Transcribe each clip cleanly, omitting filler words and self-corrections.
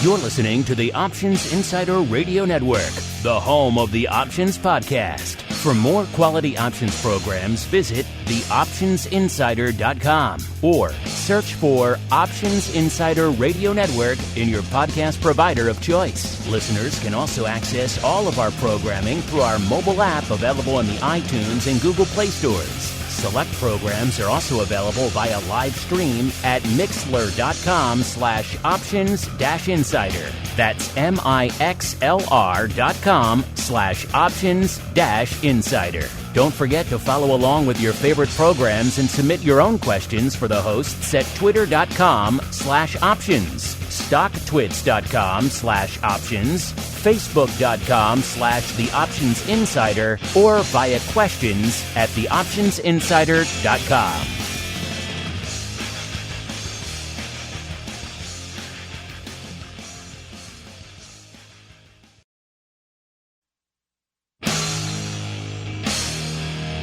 You're listening to the Options Insider Radio Network, the home of the Options Podcast. For more quality options programs, visit theoptionsinsider.com or search for Options Insider Radio Network in your podcast provider of choice. Listeners can also access all of our programming through our mobile app available in the iTunes and Google Play stores. Select programs are also available via live stream at mixlr.com/options-insider. That's mixlr.com/options-insider. Don't forget to follow along with your favorite programs and submit your own questions for the hosts at twitter.com/options, stocktwits.com/options, facebook.com/theoptionsinsider, or via questions at theoptionsinsider.com.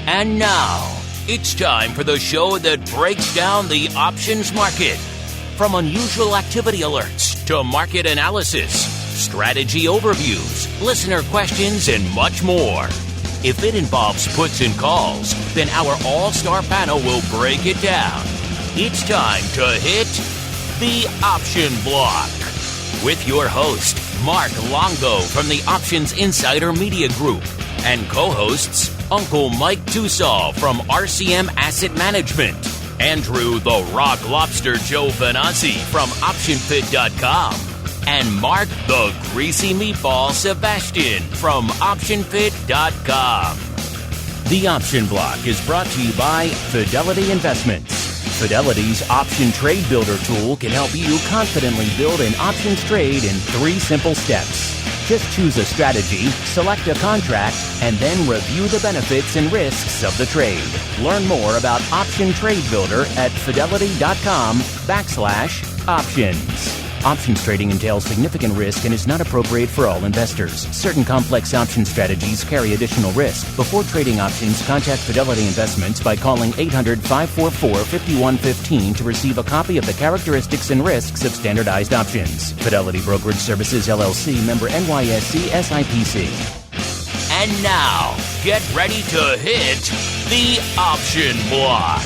And now, it's time for the show that breaks down the options market. From unusual activity alerts to market analysis, strategy overviews, listener questions, and much more. If it involves puts and calls, then our all-star panel will break it down. It's time to hit the Option Block with your host, Mark Longo from the Options Insider Media Group, and co-hosts Uncle Mike Tussaw from RCM Asset Management, Andrew the Rock Lobster Joe Venazzi from OptionFit.com, and Mark the Greasy Meatball Sebastian from OptionFit.com. The Option Block is brought to you by Fidelity Investments. Fidelity's Option Trade Builder tool can help you confidently build an options trade in 3 simple steps. Just choose a strategy, select a contract, and then review the benefits and risks of the trade. Learn more about Option Trade Builder at fidelity.com/options. Options trading entails significant risk and is not appropriate for all investors. Certain complex option strategies carry additional risk. Before trading options, contact Fidelity Investments by calling 800-544-5115 to receive a copy of the characteristics and risks of standardized options. Fidelity Brokerage Services, LLC, member NYSE SIPC. And now, get ready to hit the Option Block.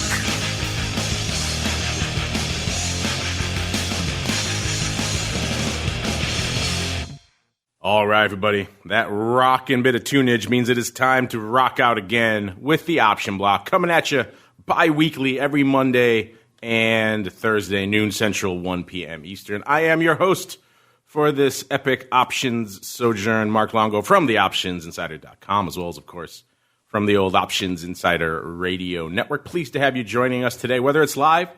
All right, everybody, that rockin' bit of tunage means it is time to rock out again with the Option Block, coming at you bi-weekly every Monday and Thursday, noon Central, 1 p.m. Eastern. I am your host for this epic options sojourn, Mark Longo from the OptionsInsider.com, as well as, of course, from the old Options Insider Radio Network. Pleased to have you joining us today, whether it's live,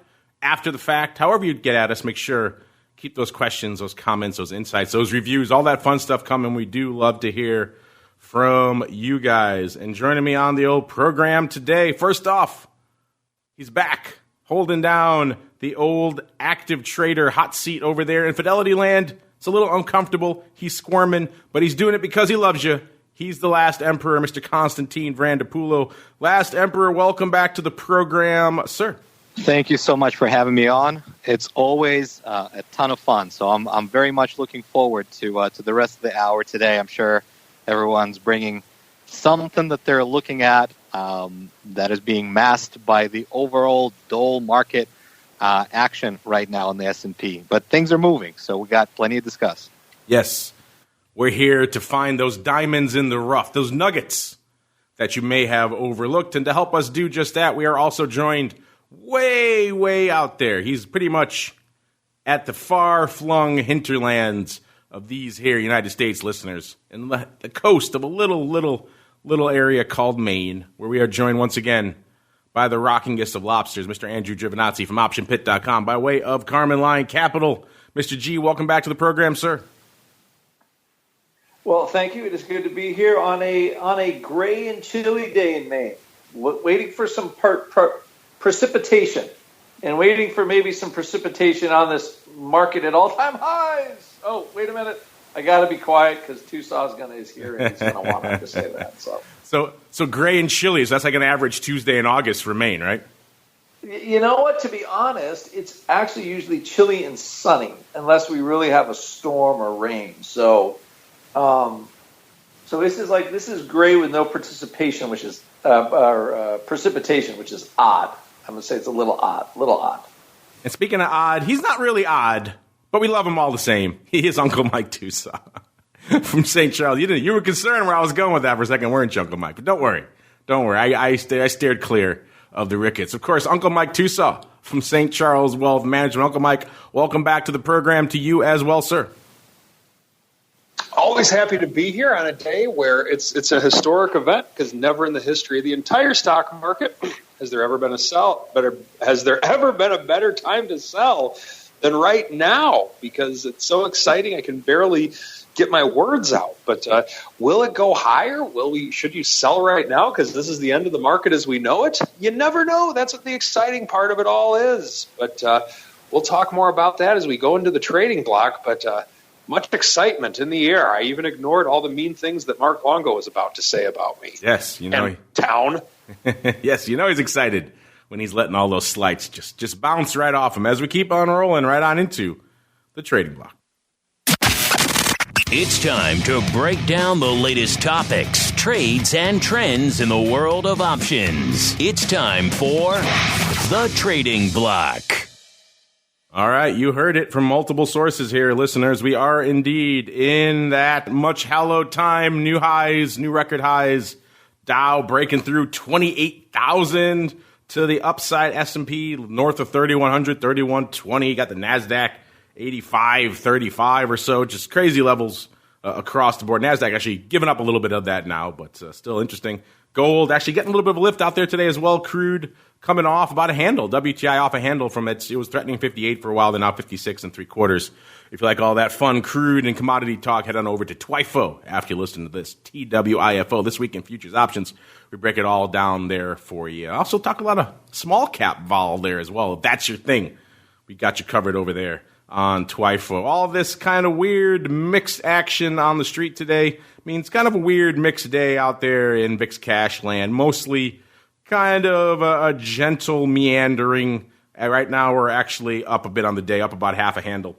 after the fact, however you get at us, make sure keep those questions, those comments, those insights, those reviews, all that fun stuff coming. We do love to hear from you guys. And joining me on the old program today, first off, he's back, holding down the old active trader hot seat over there in Fidelity Land. It's a little uncomfortable. He's squirming, but he's doing it because he loves you. He's the last emperor, Mr. Constantine Vanderpulo. Last emperor, welcome back to the program, sir. Thank you so much for having me on. It's always a ton of fun, so I'm very much looking forward to the rest of the hour today. I'm sure everyone's bringing something that they're looking at that is being masked by the overall dull market action right now in the S&P. But things are moving, so we got plenty to discuss. Yes, we're here to find those diamonds in the rough, those nuggets that you may have overlooked. And to help us do just that, we are also joined way, way out there. He's pretty much at the far-flung hinterlands of these here United States listeners, in the coast of a little area called Maine, where we are joined once again by the rockingest of lobsters, Mr. Andrew Giovinazzi from OptionPit.com, by way of Carmen Line Capital. Mr. G, welcome back to the program, sir. Well, thank you. It is good to be here on a gray and chilly day in Maine, waiting for some precipitation, and waiting for maybe some precipitation on this market at all-time highs. Oh, wait a minute. I got to be quiet because Tussaw's is here, and he's going to want me to say that. So gray and chilly, so that's like an average Tuesday in August for Maine, right? You know what? To be honest, it's actually usually chilly and sunny unless we really have a storm or rain. So, this is gray with no participation, which is precipitation, which is odd. I'm gonna say it's a little odd. And speaking of odd, he's not really odd, but we love him all the same. He is Uncle Mike Tusa from St. Charles. You were concerned where I was going with that for a second, weren't you, Uncle Mike? But don't worry. I steered clear of the rickets. Of course, Uncle Mike Tusa from St. Charles Wealth Management. Uncle Mike, welcome back to the program. To you as well, sir. Always happy to be here on a day where it's a historic event, because never in the history of the entire stock market has there ever been a better time to sell than right now, because it's so exciting I can barely get my words out. But will it go higher? Should you sell right now because this is the end of the market as we know it? You never know. That's what the exciting part of it all is. But we'll talk more about that as we go into the trading block. But much excitement in the air. I even ignored all the mean things that Mark Longo was about to say about me. Yes, town. Yes, he's excited when he's letting all those slights just bounce right off him as we keep on rolling right on into the trading block. It's time to break down the latest topics, trades, and trends in the world of options. It's time for the trading block. All right, you heard it from multiple sources here, listeners. We are indeed in that much hallowed time, new highs, new record highs. Dow breaking through 28,000 to the upside, S&P north of 3,100, 3,120. Got the NASDAQ 85, 35 or so, just crazy levels across the board. NASDAQ actually giving up a little bit of that now, but still interesting. Gold actually getting a little bit of a lift out there today as well. Crude coming off about a handle. WTI off a handle from it was threatening 58 for a while. They're now 56 3/4. If you like all that fun crude and commodity talk, head on over to TWIFO after you listen to this. TWIFO, This Week in Futures Options. We break it all down there for you. Also talk a lot of small cap vol there as well. If that's your thing, we got you covered over there on TWIFO. All this kind of weird mixed action on the street today means kind of a weird mixed day out there in VIX cash land. Mostly kind of a gentle meandering. Right now we're actually up a bit on the day, up about half a handle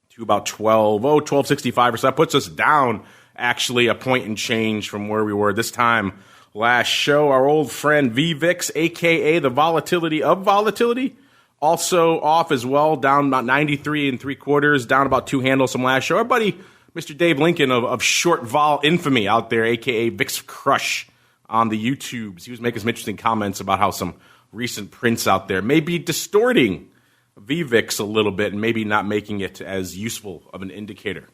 to about 1265 or so. That puts us down actually a point and change from where we were this time last show. Our old friend VVIX, a.k.a. the volatility of volatility, also off as well, down about 93 3/4, down about 2 handles from last show. Our buddy, Mr. Dave Lincoln of short vol infamy out there, a.k.a. VIX Crush on the YouTubes. He was making some interesting comments about how some recent prints out there may be distorting VVIX a little bit and maybe not making it as useful of an indicator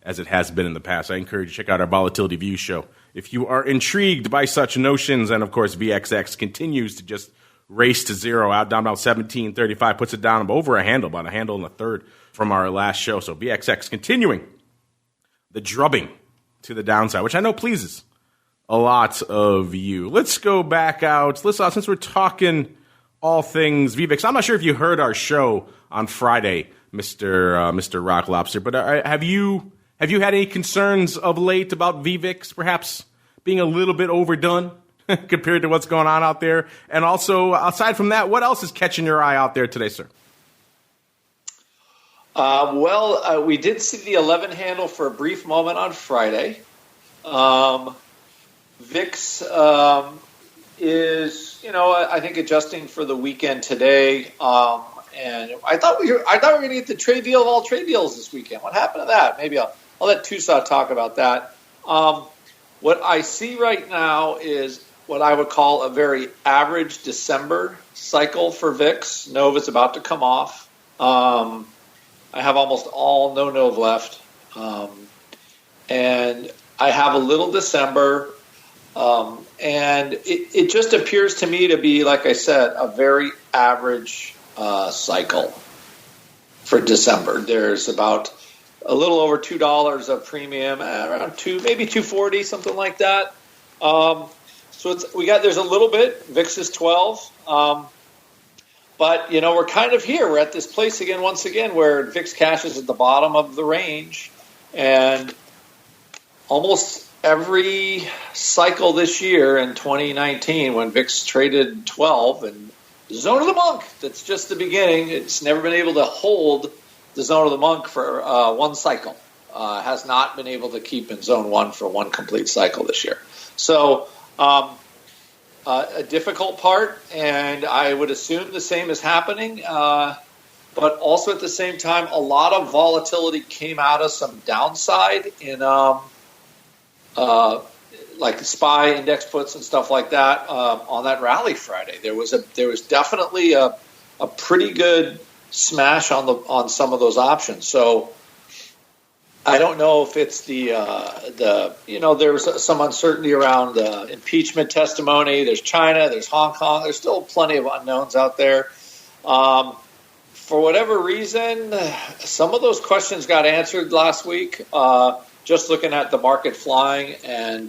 as it has been in the past. I encourage you to check out our Volatility View show if you are intrigued by such notions. And, of course, VXX continues to just race to zero, out down about 1735, puts it down over a handle, about a handle and a third from our last show. So VXX continuing the drubbing to the downside, which I know pleases a lot of you. Let's go back out. Since we're talking all things VVIX, I'm not sure if you heard our show on Friday, Mr. Rock Lobster, but have you had any concerns of late about VVIX perhaps being a little bit overdone compared to what's going on out there? And also, aside from that, what else is catching your eye out there today, sir? We did see the 11 handle for a brief moment on Friday. VIX is, I think adjusting for the weekend today. And I thought we were going to get the trade deal of all trade deals this weekend. What happened to that? Maybe I'll let Tusa talk about that. What I see right now is what I would call a very average December cycle for VIX. Nova's about to come off. I have almost all no-Nov left. And I have a little December. And it just appears to me to be, like I said, a very average cycle for December. There's about a little over $2 of premium, around maybe $2.40, something like that. So there's a little bit. VIX is 12. But, we're kind of here. We're at this place again, once again, where VIX cash is at the bottom of the range. And almost every cycle this year in 2019, when VIX traded 12 and Zone of the Monk, that's just the beginning. It's never been able to hold the Zone of the Monk for one cycle. Has not been able to keep in Zone 1 for one complete cycle this year. So a difficult part, and I would assume the same is happening. But also at the same time, a lot of volatility came out of some downside in like SPY index puts and stuff like that on that rally Friday. There was definitely a pretty good smash on some of those options. So I don't know if it's there's some uncertainty around impeachment testimony. There's China, there's Hong Kong. There's still plenty of unknowns out there. For whatever reason, some of those questions got answered last week. Just looking at the market flying and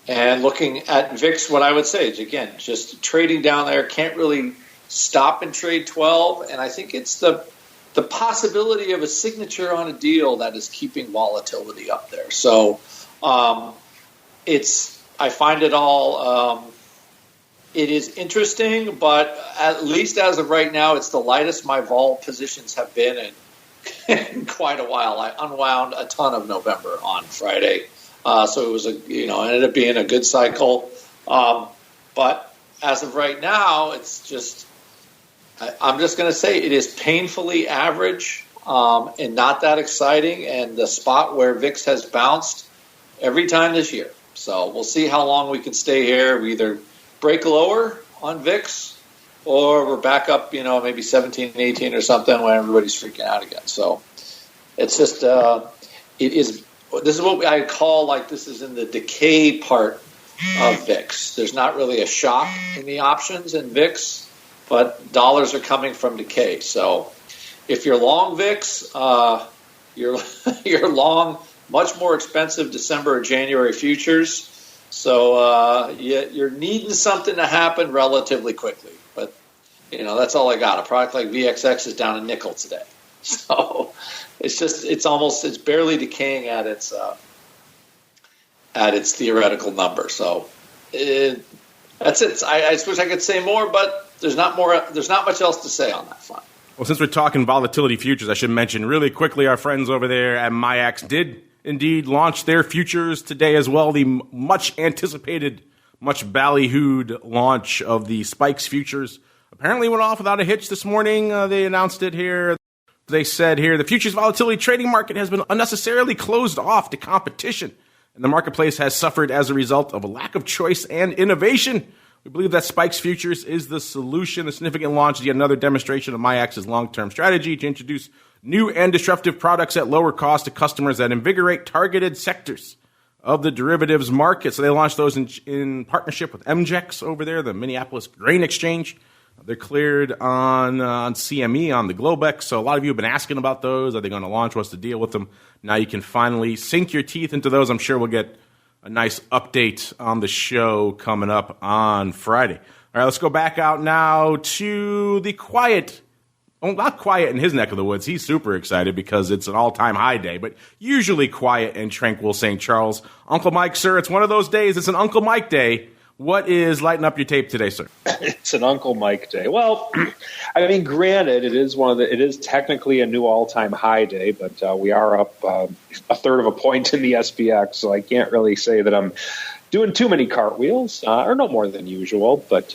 looking at VIX, what I would say is, again, just trading down there, can't really stop and trade 12. And I think it's the possibility of a signature on a deal that is keeping volatility up there. So I find it all, it is interesting, but at least as of right now, it's the lightest my vol positions have been in quite a while. I unwound a ton of November on Friday. So it was ended up being a good cycle. But as of right now, it's just, I'm just going to say it is painfully average and not that exciting, and the spot where VIX has bounced every time this year. So we'll see how long we can stay here. We either break lower on VIX or we're back up, maybe 17, 18 or something when everybody's freaking out again. So it's just, this is what I call, like, this is in the decay part of VIX. There's not really a shock in the options in VIX, but dollars are coming from decay. So if you're long VIX, you're long much more expensive December or January futures. So you're needing something to happen relatively quickly. But, that's all I got. A product like VXX is down a nickel today. So it's barely decaying at its theoretical number. So that's it. I wish I could say more, but there's not much else to say on that front. Well, since we're talking volatility futures, I should mention really quickly our friends over there at MIAX did indeed launch their futures today as well. The much anticipated, much ballyhooed launch of the Spikes futures apparently went off without a hitch this morning. They announced it here. They said here, the futures volatility trading market has been unnecessarily closed off to competition, and the marketplace has suffered as a result of a lack of choice and innovation. We believe that Spikes Futures is the solution. The significant launch is yet another demonstration of MIAX's long-term strategy to introduce new and disruptive products at lower cost to customers that invigorate targeted sectors of the derivatives market. So they launched those in partnership with MJEX over there, the Minneapolis Grain Exchange. They're cleared on CME, on the Globex. So a lot of you have been asking about those. Are they going to launch? What's the deal with them? Now you can finally sink your teeth into those. I'm sure we'll get a nice update on the show coming up on Friday. All right, let's go back out now to the quiet. Well, not quiet in his neck of the woods. He's super excited because it's an all-time high day, but usually quiet and tranquil St. Charles. Uncle Mike, sir, it's one of those days. It's an Uncle Mike day. What is lighting up your tape today, sir? It's an Uncle Mike day. Well, I mean, granted, it is technically a new all-time high day, but we are up a third of a point in the SPX, so I can't really say that I'm doing too many cartwheels, or no more than usual, but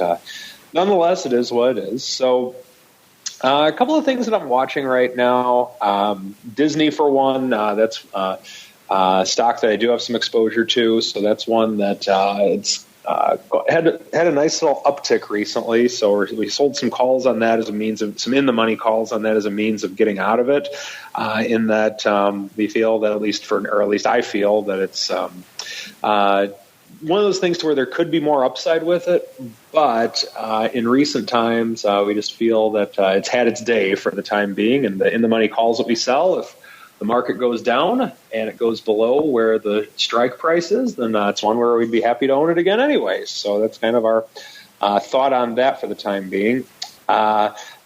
nonetheless, it is what it is. So a couple of things that I'm watching right now. Disney, for one, that's stock that I do have some exposure to, so that's one that it's had a nice little uptick recently, so we sold some calls on that as a means of some in-the-money calls on that as a means of getting out of it. In that we feel that at least I feel that it's one of those things to where there could be more upside with it, but in recent times we just feel that it's had its day for the time being, and the in-the-money calls that we sell, if the market goes down and it goes below where the strike price is, then it's one where we'd be happy to own it again anyways. So that's kind of our thought on that for the time being.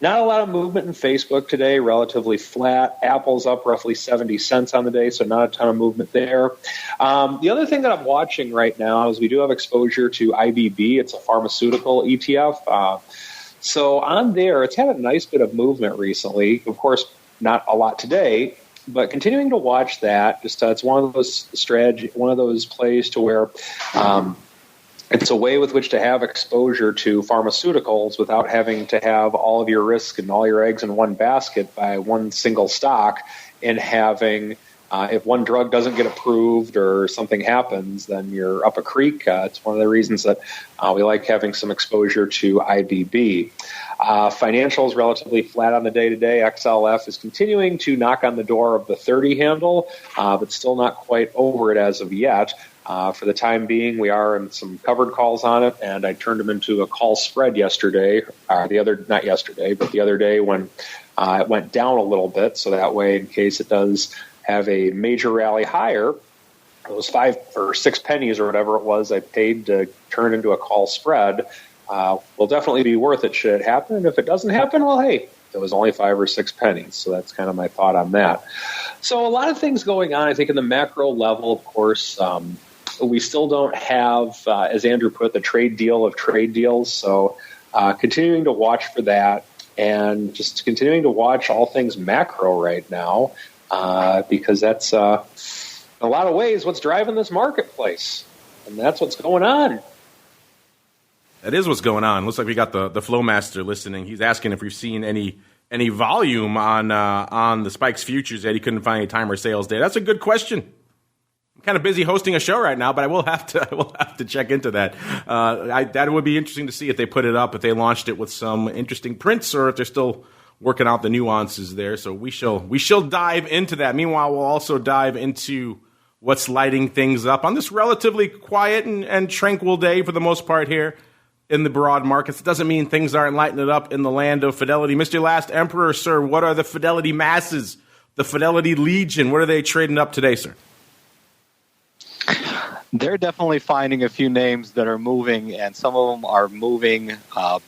Not a lot of movement in Facebook today, relatively flat. Apple's up roughly 70 cents on the day, so not a ton of movement there. The other thing that I'm watching right now is we do have exposure to IBB. It's a pharmaceutical ETF. So on there, it's had a nice bit of movement recently. Of course, not a lot today, but continuing to watch that. Just it's one of those plays to where it's a way with which to have exposure to pharmaceuticals without having to have all of your risk and all your eggs in one basket by one single stock, and having if one drug doesn't get approved or something happens, then you're up a creek. It's one of the reasons that we like having some exposure to IBB. Financials relatively flat on the day today. XLF is continuing to knock on the door of the 30 handle, but still not quite over it as of yet. For the time being, we are in some covered calls on it, and I turned them into a call spread yesterday, the other day when it went down a little bit, so that way, in case it does have a major rally higher, those 5 or 6 pennies or whatever it was I paid to turn into a call spread will definitely be worth it should it happen. And if it doesn't happen, well, hey, it was only 5 or 6 pennies. So that's kind of my thought on that. So a lot of things going on, I think, in the macro level, of course. We still don't have, as Andrew put, the trade deal of trade deals. So continuing to watch for that, and just continuing to watch all things macro right now, because that's in a lot of ways what's driving this marketplace. And that's what's going on. That is what's going on. Looks like we got the Flowmaster listening. He's asking if we've seen any volume on the Spikes futures that he couldn't find any timer sales data. That's a good question. I'm kind of busy hosting a show right now, but I will have to check into that. That would be interesting to see if they put it up, if they launched it with some interesting prints, or if they're still working out the nuances there. So we shall dive into that. Meanwhile, we'll also dive into what's lighting things up on this relatively quiet and tranquil day for the most part here in the broad markets. It doesn't mean things aren't lighting it up in the land of Fidelity. Mr. Last Emperor, sir, what are the Fidelity masses, the Fidelity Legion? What are they trading up today, sir? They're definitely finding a few names that are moving, and some of them are moving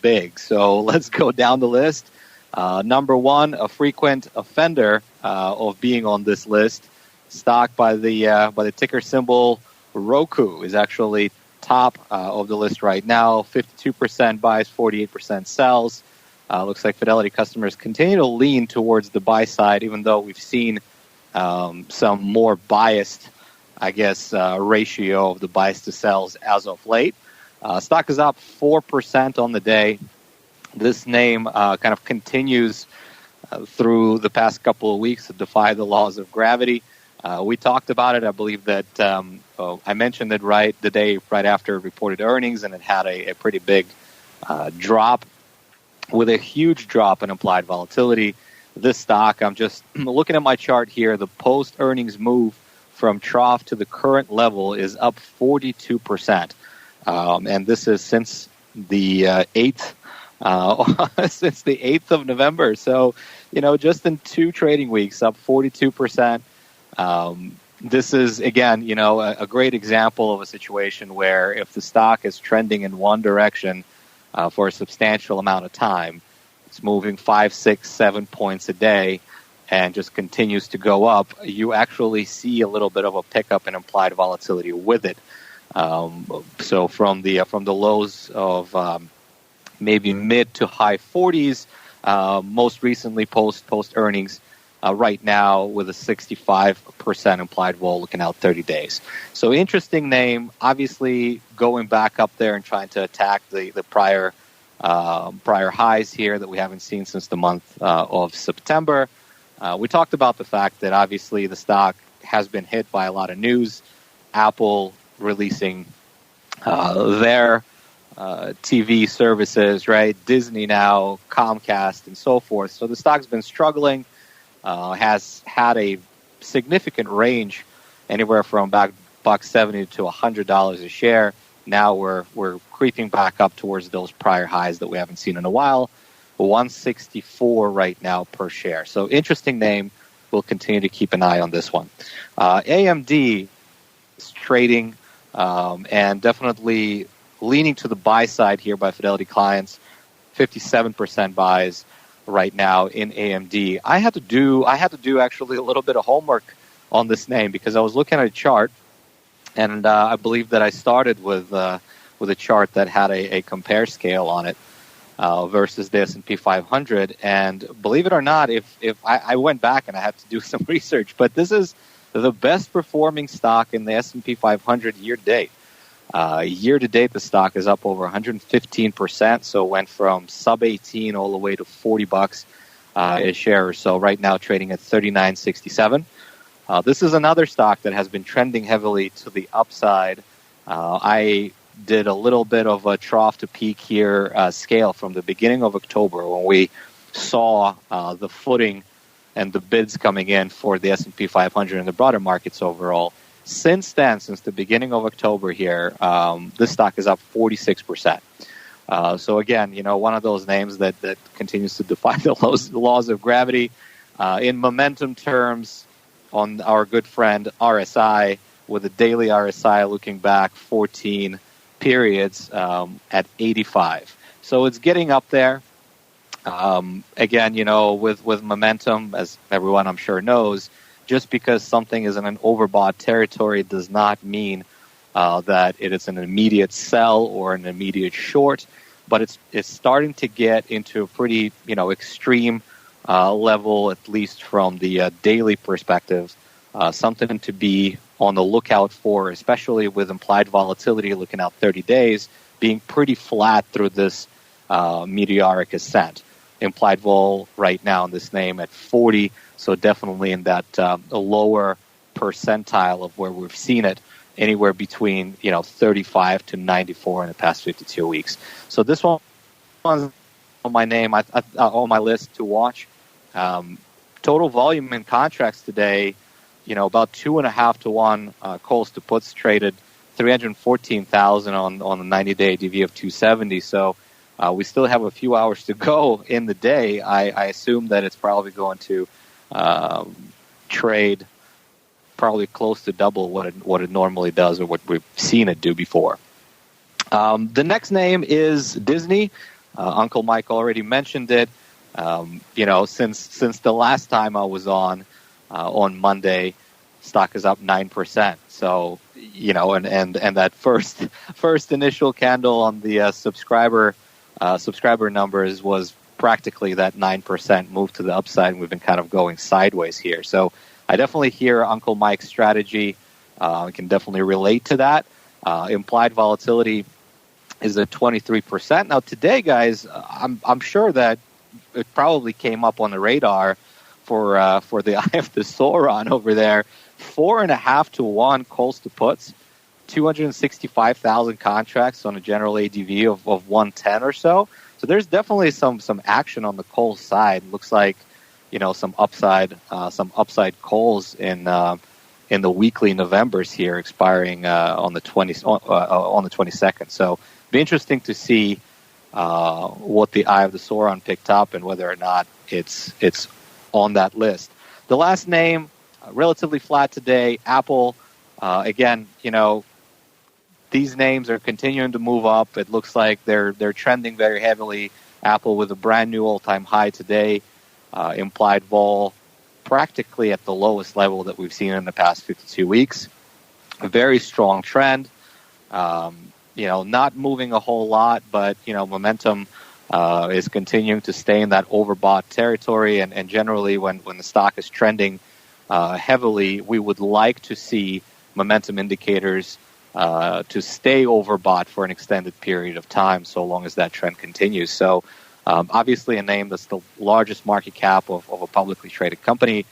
big. So let's go down the list. Number one, a frequent offender of being on this list, stock by the ticker symbol Roku, is actually top of the list right now. 52% buys, 48% sells. Looks like Fidelity customers continue to lean towards the buy side, even though we've seen some more biased, ratio of the buys to sells as of late. Stock is up 4% on the day. This name kind of continues through the past couple of weeks to defy the laws of gravity. We talked about it. I believe that I mentioned it the day right after it reported earnings, and it had a pretty big drop with a huge drop in implied volatility. This stock, I'm just looking at my chart here, the post-earnings move from trough to the current level is up 42%. And this is since the 8th since the 8th of November. So, just in 2 trading weeks, up 42%. This is, again, a great example of a situation where if the stock is trending in one direction for a substantial amount of time, it's moving 5, 6, 7 points a day and just continues to go up, you actually see a little bit of a pickup in implied volatility with it. So from the lows of maybe mid to high 40s, most recently post earnings, right now with a 65% implied vol looking out 30 days. So interesting name, obviously going back up there and trying to attack the prior highs here that we haven't seen since the month of September. We talked about the fact that obviously the stock has been hit by a lot of news. Apple releasing their TV services, right? Disney now, Comcast, and so forth. So the stock's been struggling, has had a significant range, anywhere from about $1.70 to $100 a share. Now we're creeping back up towards those prior highs that we haven't seen in a while. 164 right now per share. So interesting name. We'll continue to keep an eye on this one. AMD is trading and definitely leaning to the buy side here by Fidelity clients. 57% buys right now in AMD. I had to do actually a little bit of homework on this name because I was looking at a chart, and I believe that I started with a chart that had a compare scale on it versus the S&P 500. And believe it or not, if I went back and I had to do some research, but this is the best performing stock in the S&P 500 year to date. Year to date, the stock is up over 115%. So it went from sub 18 all the way to $40 a share or so. Right now, trading at $39.67. This is another stock that has been trending heavily to the upside. I did a little bit of a trough to peak here scale from the beginning of October when we saw the footing and the bids coming in for the S&P 500 and the broader markets overall. Since then, since the beginning of October here, this stock is up 46%. So again, one of those names that continues to defy the laws of gravity. In momentum terms, on our good friend RSI, with the daily RSI looking back 14 periods at 85. So it's getting up there. Again, with momentum, as everyone I'm sure knows, just because something is in an overbought territory does not mean that it is an immediate sell or an immediate short, but it's starting to get into a pretty extreme level, at least from the daily perspective. Something to be on the lookout for, especially with implied volatility looking out 30 days, being pretty flat through this meteoric ascent. Implied vol right now in this name at 40, so definitely in that lower percentile of where we've seen it, anywhere between 35 to 94 in the past 52 weeks. So this one's on my on my list to watch. Total volume in contracts today, about 2.5 to 1 calls to puts traded, 314,000 on the 90-day ADV of 270. So we still have a few hours to go in the day. I assume that it's probably going to trade probably close to double what it normally does or what we've seen it do before. The next name is Disney. Uncle Mike already mentioned it. Since the last time I was on Monday, stock is up 9%. So, and that first initial candle on the subscriber numbers was practically that 9% move to the upside, and we've been kind of going sideways here. So I definitely hear Uncle Mike's strategy. I can definitely relate to that. Implied volatility is at 23%. Now today, guys, I'm sure that it probably came up on the radar for the Eye of the Sauron over there. 4.5 to 1 calls to puts, 265,000 contracts on a general ADV of 110 or so. So there's definitely some action on the coal side. Looks like some upside calls in the weekly Novembers here, expiring on the 22nd. So be interesting to see what the Eye of the Sauron picked up and whether or not it's on that list. The last name, relatively flat today, Apple. Again, these names are continuing to move up. It looks like they're trending very heavily. Apple with a brand new all-time high today. Implied vol practically at the lowest level that we've seen in the past 52 weeks. A very strong trend. Not moving a whole lot, but momentum is continuing to stay in that overbought territory. And generally, when the stock is trending heavily, we would like to see momentum indicators to stay overbought for an extended period of time, so long as that trend continues. So obviously a name that's the largest market cap of a publicly traded company.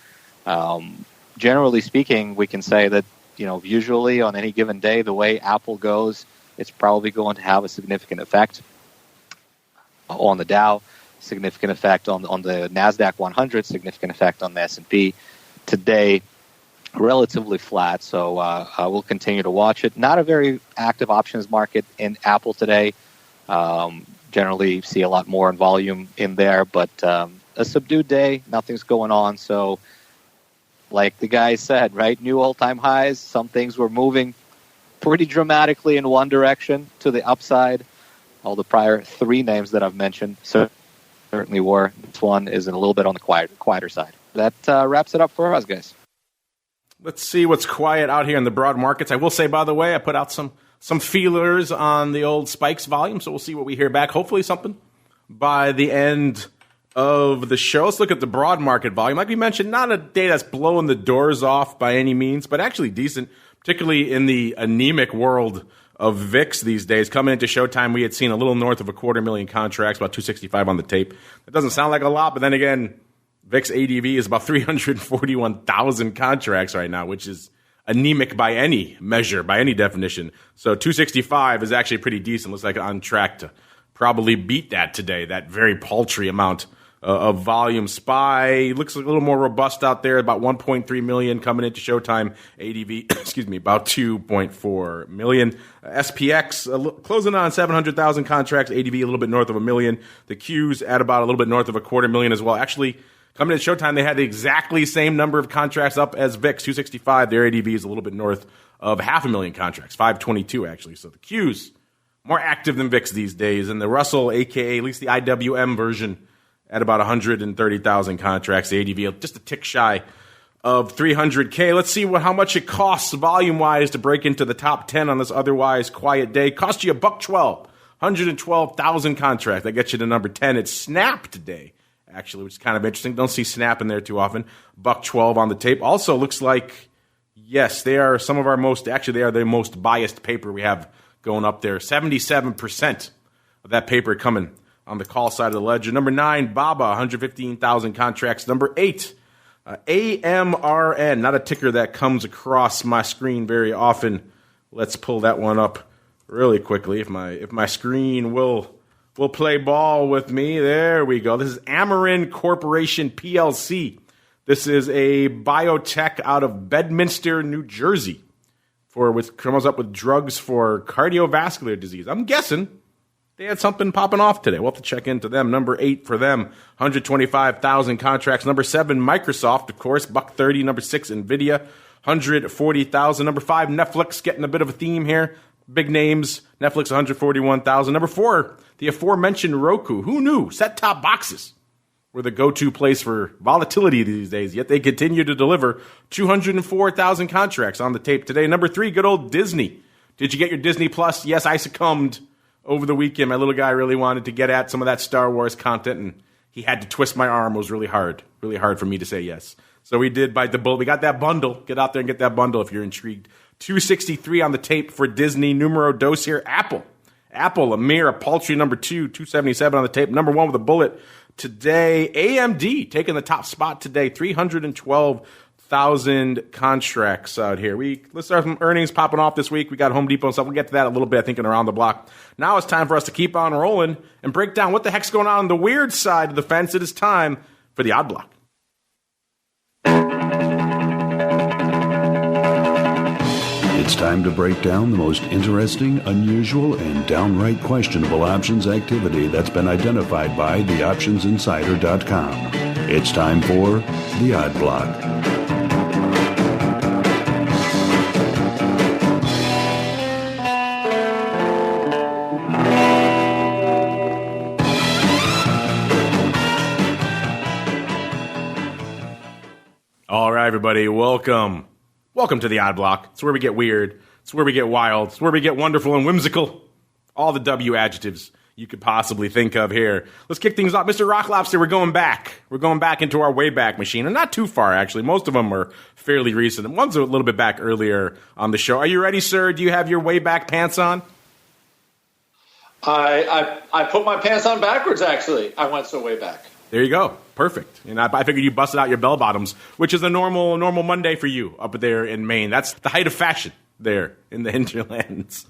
Generally speaking, we can say that, usually on any given day, the way Apple goes, it's probably going to have a significant effect on the Dow, significant effect on the NASDAQ 100, significant effect on the S&P. Today, relatively flat, so we'll continue to watch it. Not a very active options market in Apple today. Generally see a lot more in volume in there, but a subdued day, nothing's going on. So like the guy said, right, new all-time highs, some things were moving pretty dramatically in one direction to the upside. all the prior three names that I've mentioned certainly were. This one is a little bit on the quieter side. That wraps it up for us, guys. Let's see what's quiet out here in the broad markets. I will say, by the way, I put out some feelers on the old Spikes volume, so we'll see what we hear back. Hopefully something by the end of the show. Let's look at the broad market volume. Like we mentioned, not a day that's blowing the doors off by any means, but actually decent, particularly in the anemic world of VIX these days. Coming into Showtime, we had seen a little north of 250,000 contracts, about 265 on the tape. That doesn't sound like a lot, but then again, VIX ADV is about 341,000 contracts right now, which is anemic by any measure, by any definition. So 265 is actually pretty decent. Looks like on track to probably beat that today, that very paltry amount of volume. SPY looks a little more robust out there, about 1.3 million coming into Showtime. ADV, about 2.4 million. SPX closing on 700,000 contracts. ADV a little bit north of 1 million. The Qs at about a little bit north of 250,000 as well. Actually, coming into Showtime, they had the exactly same number of contracts up as VIX, 265. Their ADV is a little bit north of 500,000 contracts, 522 actually. So the Qs more active than VIX these days. And the Russell, a.k.a. at least the IWM version, at about 130,000 contracts. The ADV just a tick shy of 300K. Let's see how much it costs volume-wise to break into the top 10 on this otherwise quiet day. Cost you $112, 112,000 contracts. That gets you to number 10. It's Snap today, actually, which is kind of interesting. Don't see Snap in there too often. $112 on the tape. Also looks like, yes, they are some of our most, actually they are the most biased paper we have going up there. 77% of that paper coming on the call side of the ledger. Number 9, BABA, 115,000 contracts. Number 8, AMRN, not a ticker that comes across my screen very often. Let's pull that one up really quickly. If my screen will play ball with me. There we go. This is Amarin Corporation PLC. This is a biotech out of Bedminster, New Jersey, comes up with drugs for cardiovascular disease. I'm guessing they had something popping off today. We'll have to check into them. Number 8 for them, 125,000 contracts. Number 7, Microsoft, of course, $130. Number 6, NVIDIA, 140,000. Number 5, Netflix, getting a bit of a theme here. Big names. Netflix, 141,000. Number 4, the aforementioned Roku. Who knew? Set-top boxes were the go-to place for volatility these days, yet they continue to deliver 204,000 contracts on the tape today. Number 3, good old Disney. Did you get your Disney Plus? Yes, I succumbed over the weekend. My little guy really wanted to get at some of that Star Wars content, and he had to twist my arm. It was really hard for me to say yes. So we did bite the bullet. We got that bundle. Get out there and get that bundle if you're intrigued. 263 on the tape for Disney. Numero dos here. Apple, a mere paltry number 2, 277 on the tape. Number 1 with a bullet today. AMD taking the top spot today. 312,000 contracts out here. Let's start some earnings popping off this week. We got Home Depot and stuff. We'll get to that a little bit, I think, in Around the Block. Now it's time for us to keep on rolling and break down what the heck's going on the weird side of the fence. It is time for the Odd Block. It's time to break down the most interesting, unusual, and downright questionable options activity that's been identified by theoptionsinsider.com. It's time for the Odd Block. All right, everybody, welcome. Welcome to the Odd Block. It's where we get weird. It's where we get wild. It's where we get wonderful and whimsical. All the W adjectives you could possibly think of here. Let's kick things off. Mr. Rock Lobster, we're going back. We're going back into our Wayback Machine. And not too far, actually. Most of them are fairly recent. One's a little bit back earlier on the show. Are you ready, sir? Do you have your Wayback pants on? I put my pants on backwards, actually. I went so way back. There you go. Perfect. And I figured you busted out your bell bottoms, which is a normal Monday for you up there in Maine. That's the height of fashion there in the hinterlands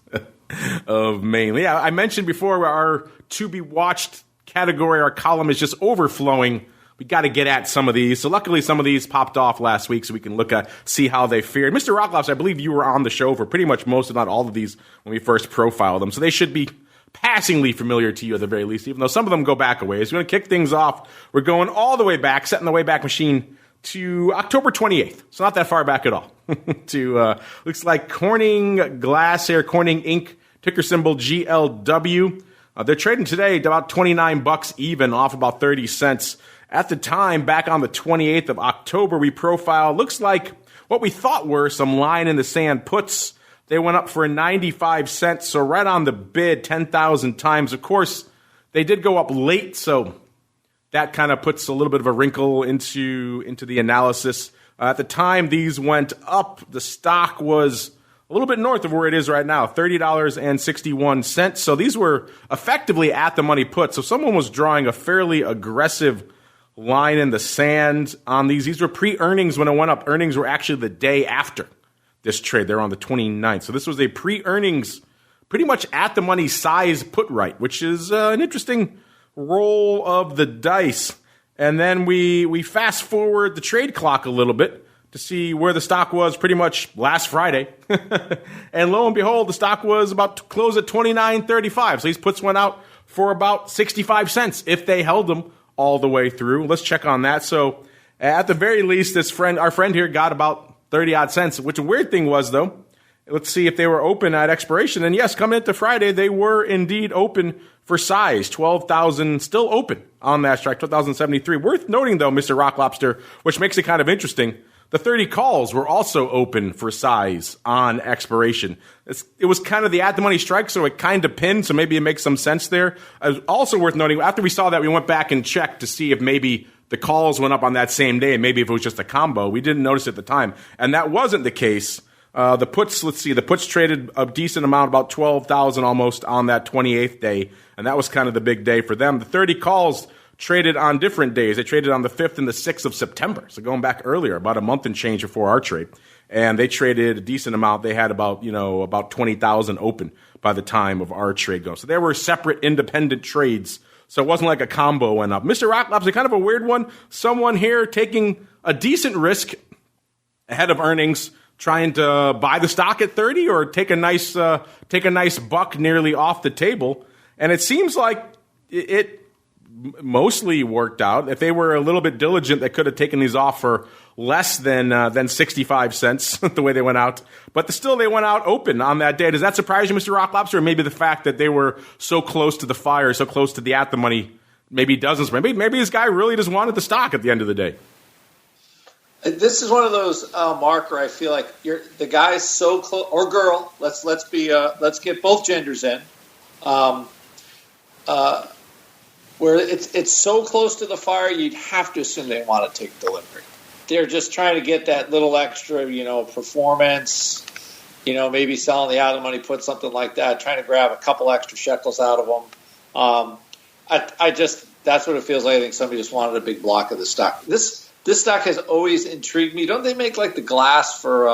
of Maine. Yeah, I mentioned before our to-be-watched category, our column is just overflowing. We got to get at some of these. So luckily some of these popped off last week so we can see how they fared. Mr. Rocklofts, I believe you were on the show for pretty much most, if not all of these when we first profiled them. So they should be passingly familiar to you at the very least, even though some of them go back a ways. We're going to kick things off. We're going all the way back, setting the Wayback Machine to October 28th. So not that far back at all. Looks like Corning Glass here, Corning Inc., ticker symbol GLW. They're trading today about $29 even, off about 30 cents. At the time, back on the 28th of October, we profiled, looks like what we thought were some line in the sand puts. They went up for 95 cents, so right on the bid, 10,000 times. Of course, they did go up late, so that kind of puts a little bit of a wrinkle into the analysis. At the time these went up, the stock was a little bit north of where it is right now, $30.61. So these were effectively at the money puts. So someone was drawing a fairly aggressive line in the sand on these. These were pre-earnings when it went up. Earnings were actually the day after this trade. They were on the 29th. So this was a pre-earnings, pretty much at the money size put right, which is an interesting roll of the dice. And then we fast forward the trade clock a little bit to see where the stock was pretty much last Friday. And lo and behold, the stock was about to close at $29.35. So these puts went out for about 65 cents if they held them all the way through. Let's check on that. So at the very least, our friend here got about 30 odd cents, which a weird thing was though. Let's see if they were open at expiration. And yes, coming into Friday, they were indeed open for size. 12,000 still open on that strike, 12,073. Worth noting, though, Mr. Rock Lobster, which makes it kind of interesting, the 30 calls were also open for size on expiration. It was kind of the at-the-money strike, so it kind of pinned, so maybe it makes some sense there. Also worth noting, after we saw that, we went back and checked to see if maybe the calls went up on that same day, and maybe if it was just a combo. We didn't notice at the time, and that wasn't the case. The puts traded a decent amount, about 12,000 almost on that 28th day, and that was kind of the big day for them. The 30 calls traded on different days. They traded on the 5th and the 6th of September, so going back earlier, about a month and change before our trade. And they traded a decent amount. They had about 20,000 open by the time of our trade go. So there were separate independent trades, so it wasn't like a combo went up. Mr. Rock Lobster, kind of a weird one. Someone here taking a decent risk ahead of earnings, trying to buy the stock at 30 or take a nice buck nearly off the table. And it seems like it mostly worked out. If they were a little bit diligent, they could have taken these off for less than 65 cents, the way they went out. But still, they went out open on that day. Does that surprise you, Mr. Rock Lobster? Or maybe the fact that they were so close to the fire, so close to the at-the-money, maybe doesn't. Maybe this guy really just wanted the stock at the end of the day. This is one of those, Mark, where I feel like the guy's so close, or girl. Let's get both genders in. Where it's so close to the fire, you'd have to assume they want to take delivery. They're just trying to get that little extra, performance. Maybe selling the out of the money, put something like that, trying to grab a couple extra shekels out of them. That's what it feels like. I think somebody just wanted a big block of the stock. This stock has always intrigued me. Don't they make like the glass for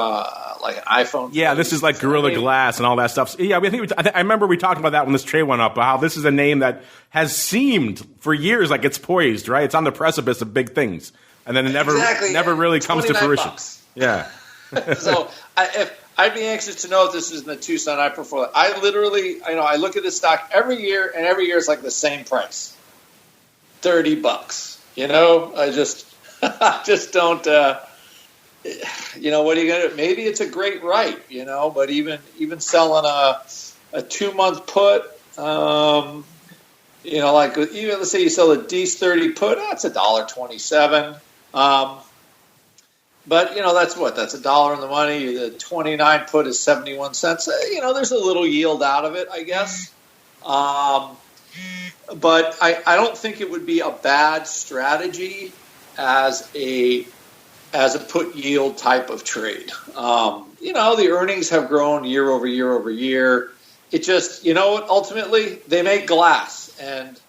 like an iPhone? Yeah, this is like Gorilla Glass and all that stuff. Yeah, I remember we talked about that when this trade went up, how this is a name that has seemed for years like it's poised, right? It's on the precipice of big things. And then it never really comes to fruition. $29. Yeah. So I'd be anxious to know if this is in the Tucson I portfolio. I literally, I look at this stock every year, and every year it's like the same price, $30. I just don't. What are you gonna do? Maybe it's a great right, but even selling a 2-month put, like even let's say you sell a DC30 put, that's $1.27. But that's $1 in the money. The 29 put is 71 cents. There's a little yield out of it, I guess. But I don't think it would be a bad strategy as a put yield type of trade. The earnings have grown year over year over year. It just, ultimately they make glass, and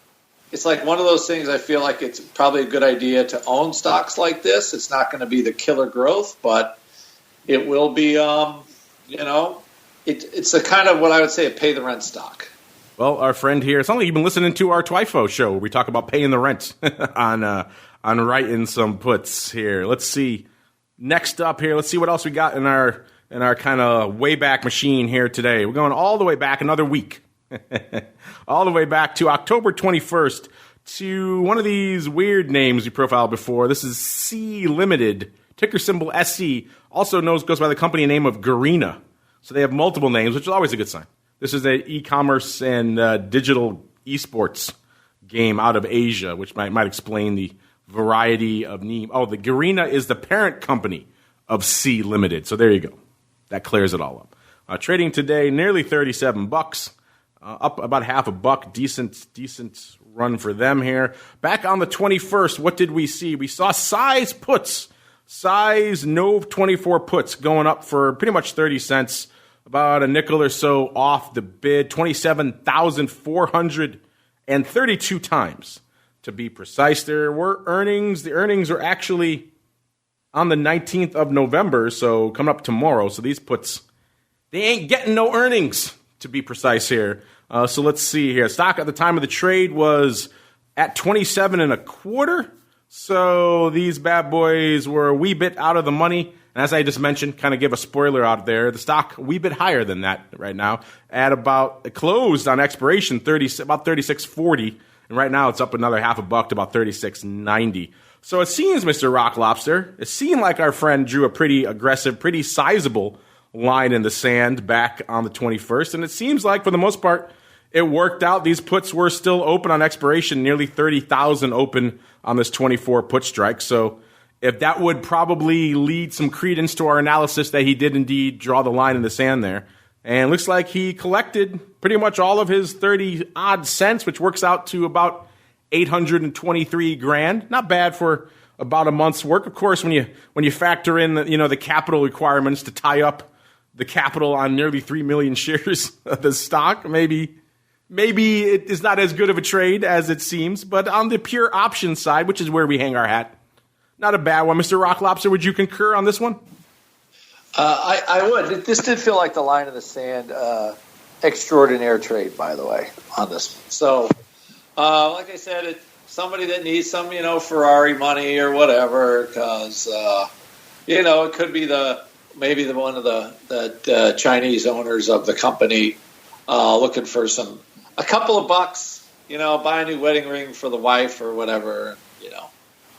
it's like one of those things. I feel like it's probably a good idea to own stocks like this. It's not going to be the killer growth, but it will be, it's a kind of what I would say a pay the rent stock. Well, our friend here, it's only you've been listening to our Twifo show where we talk about paying the rent on writing some puts here. Let's see. Next up here, let's see what else we got in our kind of way back machine here today. We're going all the way back another week. All the way back to October 21st to one of these weird names we profiled before. This is C Limited, ticker symbol SC, also goes by the company name of Garena. So they have multiple names, which is always a good sign. This is an e-commerce and digital esports game out of Asia, which might explain the variety of name. Oh, the Garena is the parent company of C Limited. So there you go. That clears it all up. Trading today nearly $37, up about half a buck. Decent run for them here. Back on the 21st, what did we see? We saw size puts. Size Nove 24 puts going up for pretty much 30 cents, about a nickel or so off the bid, 27,432 times to be precise. There were earnings. The earnings are actually on the 19th of November, so coming up tomorrow. So these puts, they ain't getting no earnings, to be precise here. So let's see here. Stock at the time of the trade was at 27 and a quarter. So these bad boys were a wee bit out of the money. And as I just mentioned, kind of give a spoiler out there, the stock a wee bit higher than that right now. At about, it closed on expiration about 36.40. And right now it's up another half a buck to about 36.90. So it seems, Mr. Rock Lobster, it seemed like our friend drew a pretty aggressive, pretty sizable line in the sand back on the 21st. And it seems like, for the most part, it worked out. These puts were still open on expiration, nearly 30,000 open on this 24 put strike. So if that would probably lead some credence to our analysis that he did indeed draw the line in the sand there. And it looks like he collected pretty much all of his 30-odd cents, which works out to about $823,000. Not bad for about a month's work. Of course, when you factor in the capital requirements to tie up the capital on nearly 3 million shares of the stock, maybe it is not as good of a trade as it seems. But on the pure option side, which is where we hang our hat, not a bad one. Mr. Rock Lobster, would you concur on this one? I would. This did feel like the line in the sand. Extraordinaire trade, by the way, on this one. So, like I said, it's somebody that needs some, Ferrari money or whatever, because, it could be maybe one of the Chinese owners of the company looking for a couple of bucks, buy a new wedding ring for the wife or whatever,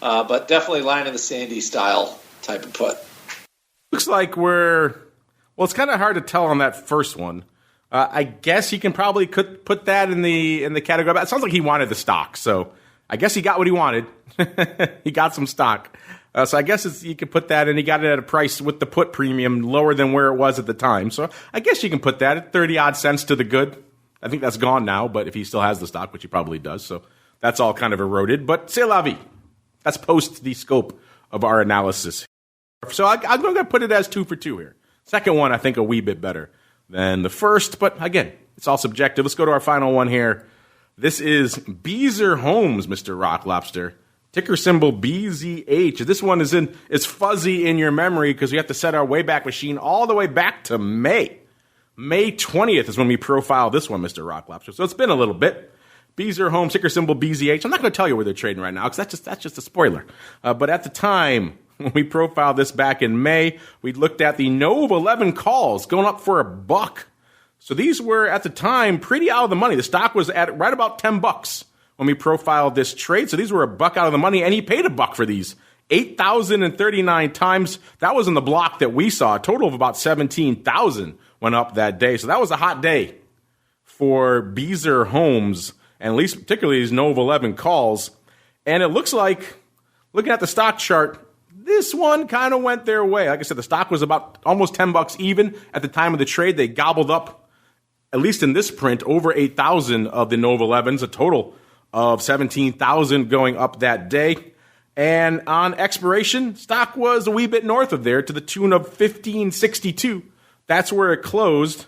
but definitely line in the sandy style type of put. Looks like it's kind of hard to tell on that first one. I guess he can probably put that in the category. It sounds like he wanted the stock, so I guess he got what he wanted. He got some stock. So I guess you can put that, and he got it at a price with the put premium lower than where it was at the time. So I guess you can put that at 30-odd cents to the good. I think that's gone now, but if he still has the stock, which he probably does, so that's all kind of eroded. But c'est la vie. That's post the scope of our analysis. So I'm going to put it as 2 for 2 here. Second one, I think, a wee bit better than the first, but again, it's all subjective. Let's go to our final one here. This is Beazer Homes, Mr. Rock Lobster. Ticker symbol BZH. This one is fuzzy in your memory because we have to set our Wayback Machine all the way back to May. May 20th is when we profile this one, Mr. Rock Lobster. So it's been a little bit. Beazer Homes, ticker symbol BZH. I'm not going to tell you where they're trading right now because that's just a spoiler. But at the time, when we profiled this back in May, we looked at the Nove 11 calls going up for $1. So these were, at the time, pretty out of the money. The stock was at right about $10 when we profiled this trade. So these were $1 out of the money, and he paid $1 for these. 8,039 times. That was in the block that we saw. A total of about 17,000 went up that day. So that was a hot day for Beazer Homes, and at least particularly these Nove 11 calls. And it looks like, looking at the stock chart, this one kind of went their way. Like I said, the stock was about almost $10 even at the time of the trade. They gobbled up, at least in this print, over 8,000 of the Nove 11s, a total of 17,000 going up that day. And on expiration, stock was a wee bit north of there to the tune of 1562. That's where it closed.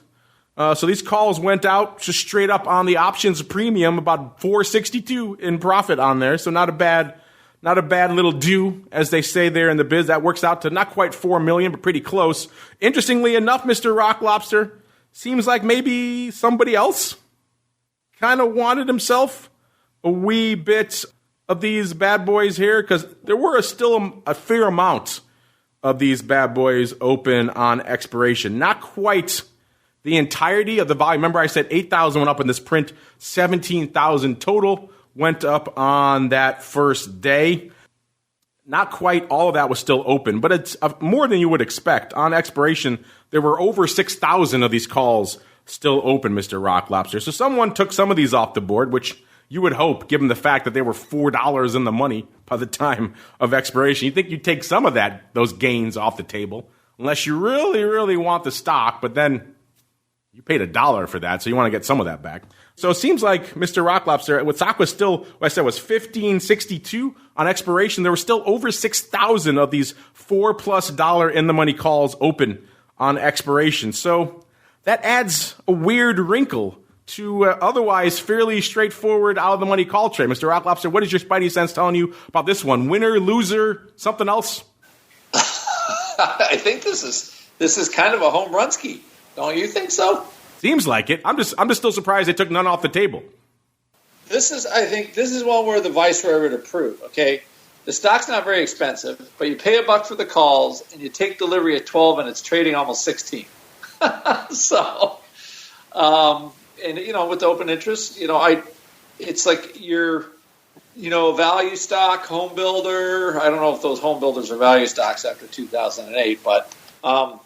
So these calls went out just straight up on the options premium, about 462 in profit on there. So not a bad little do, as they say there in the biz. That works out to not quite $4 million, but pretty close. Interestingly enough, Mr. Rock Lobster, seems like maybe somebody else kind of wanted himself a wee bit of these bad boys here, because there were still a fair amount of these bad boys open on expiration. Not quite the entirety of the volume. Remember, I said 8,000 went up in this print, 17,000 total went up on that first day. Not quite all of that was still open, but it's more than you would expect. On expiration, there were over 6,000 of these calls still open, Mr. Rock Lobster. So someone took some of these off the board, which you would hope, given the fact that they were $4 in the money by the time of expiration. You'd think you'd take some of those gains off the table, unless you really, really want the stock, but then you paid $1 for that, so you want to get some of that back. So it seems like Mr. Rock Lobster, with stock was still, what I said was $15.62 on expiration. There were still over 6,000 of these $4+ in the money calls open on expiration. So that adds a weird wrinkle to otherwise fairly straightforward out of the money call trade. Mr. Rock Lobster, what is your spidey sense telling you about this one? Winner, loser, something else? I think this is kind of a home run ski. Don't you think so? Seems like it. I'm just still surprised they took none off the table. I think this is one where the viceroy would approve. Okay, the stock's not very expensive, but you pay $1 for the calls and you take delivery at 12, and it's trading almost 16. So, and with the open interest, it's like you're, a value stock, home builder. I don't know if those home builders are value stocks after 2008, but I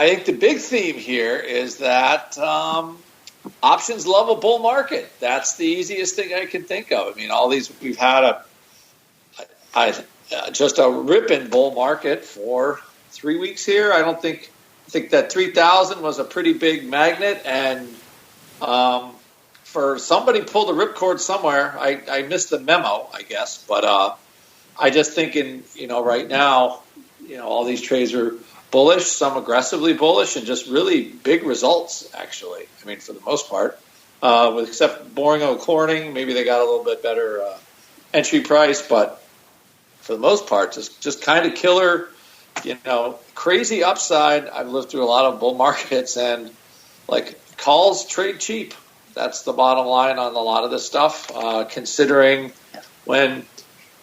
think the big theme here is that options love a bull market. That's the easiest thing I can think of. I mean, all these, we've had just a ripping bull market for 3 weeks here. I think that 3,000 was a pretty big magnet, and for somebody pulled a ripcord somewhere. I missed the memo, I guess, but I just think right now, all these trades are bullish, some aggressively bullish, and just really big results, actually. I mean, for the most part, except Boring and Corning, maybe they got a little bit better entry price, but for the most part, just kind of killer, crazy upside. I've lived through a lot of bull markets, and calls trade cheap. That's the bottom line on a lot of this stuff, considering when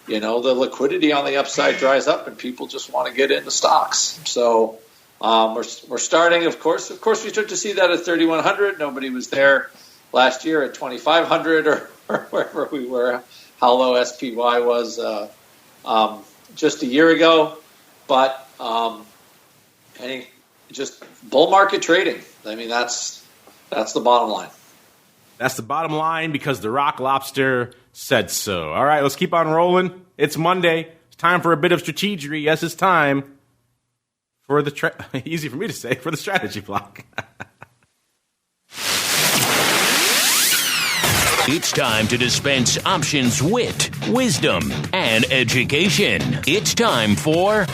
the liquidity on the upside dries up and people just want to get into stocks. So we're starting, of course, we start to see that at 3,100. Nobody was there last year at 2,500 or wherever we were, how low SPY was just a year ago. But just bull market trading. I mean, that's the bottom line. That's the bottom line because the Rock Lobster said so. All right, let's keep on rolling. It's Monday. It's time for a bit of strategery. Yes, it's time for easy for me to say, for the strategy block. It's time to dispense options, wit, wisdom, and education. It's time for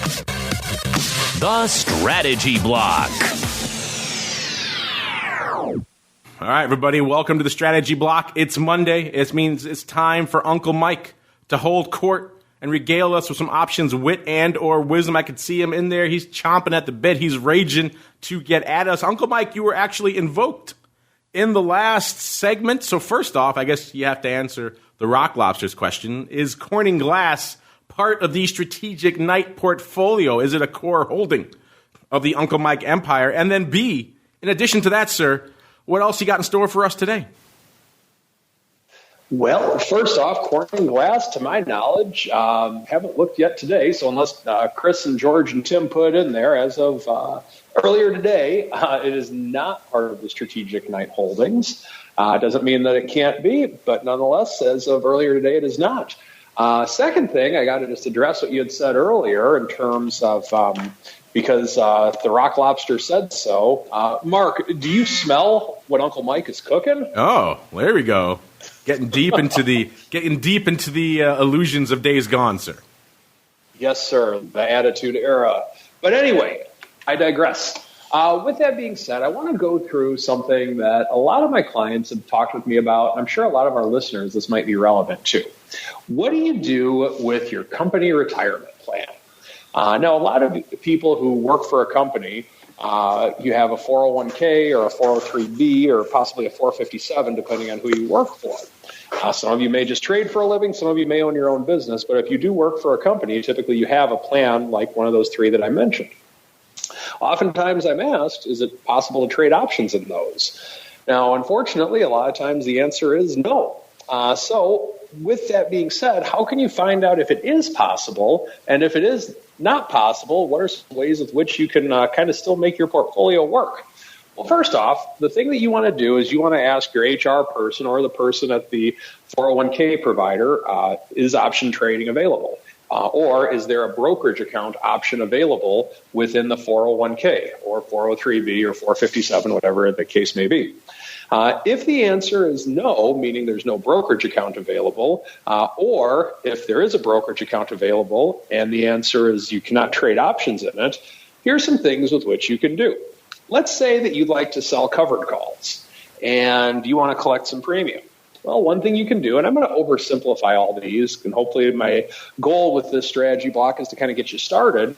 the strategy block. All right, everybody, welcome to the strategy block. It's Monday. It means it's time for Uncle Mike to hold court and regale us with some options, wit, and or wisdom. I could see him in there. He's chomping at the bit. He's raging to get at us. Uncle Mike, you were actually invoked in the last segment. So first off, I guess you have to answer the Rock Lobster's question. Is Corning Glass part of the strategic night portfolio? Is it a core holding of the Uncle Mike empire? And then B, in addition to that, sir, what else you got in store for us today? Well, first off, Corning Glass, to my knowledge, haven't looked yet today. So unless Chris and George and Tim put it in there, as of earlier today, it is not part of the strategic night holdings. Doesn't mean that it can't be, but nonetheless, as of earlier today, it is not. Second thing, I got to just address what you had said earlier in terms of because the Rock Lobster said so. Mark, do you smell what Uncle Mike is cooking? Oh, there we go. Getting deep into the illusions of days gone, sir. Yes, sir. The Attitude Era. But anyway, I digress. With that being said, I want to go through something that a lot of my clients have talked with me about. I'm sure a lot of our listeners, this might be relevant to. What do you do with your company retirement plan? Now, a lot of people who work for a company, you have a 401k or a 403b or possibly a 457, depending on who you work for. Some of you may just trade for a living. Some of you may own your own business. But if you do work for a company, typically you have a plan like one of those three that I mentioned. Oftentimes I'm asked, is it possible to trade options in those? Now, unfortunately, a lot of times the answer is no. So with that being said, how can you find out if it is possible? And if it is not possible, what are some ways with which you can kind of still make your portfolio work? Well, first off, the thing that you want to do is you want to ask your HR person or the person at the 401k provider, is option trading available? Or is there a brokerage account option available within the 401k or 403b or 457, whatever the case may be? If the answer is no, meaning there's no brokerage account available, or if there is a brokerage account available and the answer is you cannot trade options in it, here's some things with which you can do. Let's say that you'd like to sell covered calls and you want to collect some premium. Well, one thing you can do, and I'm going to oversimplify all these, and hopefully my goal with this strategy block is to kind of get you started,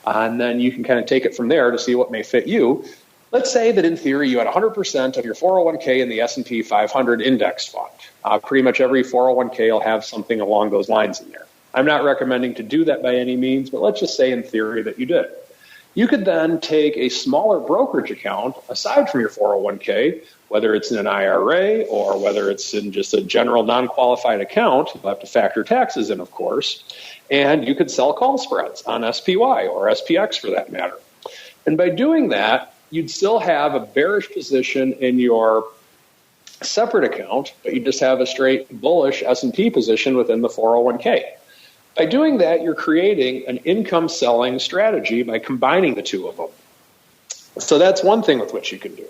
and then you can kind of take it from there to see what may fit you. Let's say that in theory you had 100% of your 401k in the S&P 500 index fund. Pretty much every 401k will have something along those lines in there. I'm not recommending to do that by any means, but let's just say in theory that you did. You could then take a smaller brokerage account aside from your 401k, whether it's in an IRA or whether it's in just a general non-qualified account. You'll have to factor taxes in, of course. And you could sell call spreads on SPY or SPX for that matter. And by doing that, you'd still have a bearish position in your separate account, but you just have a straight bullish S&P position within the 401k. By doing that, you're creating an income selling strategy by combining the two of them. So that's one thing with which you can do.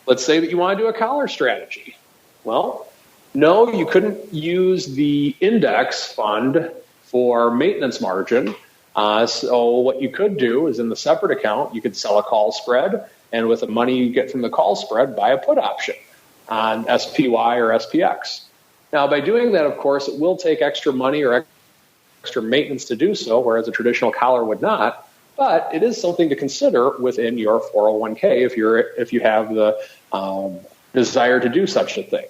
Let's say that you want to do a collar strategy. Well, no, you couldn't use the index fund for maintenance margin. So what you could do is in the separate account, you could sell a call spread, and with the money you get from the call spread, buy a put option on SPY or SPX. Now, by doing that, of course, it will take extra money or extra maintenance to do so, whereas a traditional collar would not. But it is something to consider within your 401k if you have the desire to do such a thing.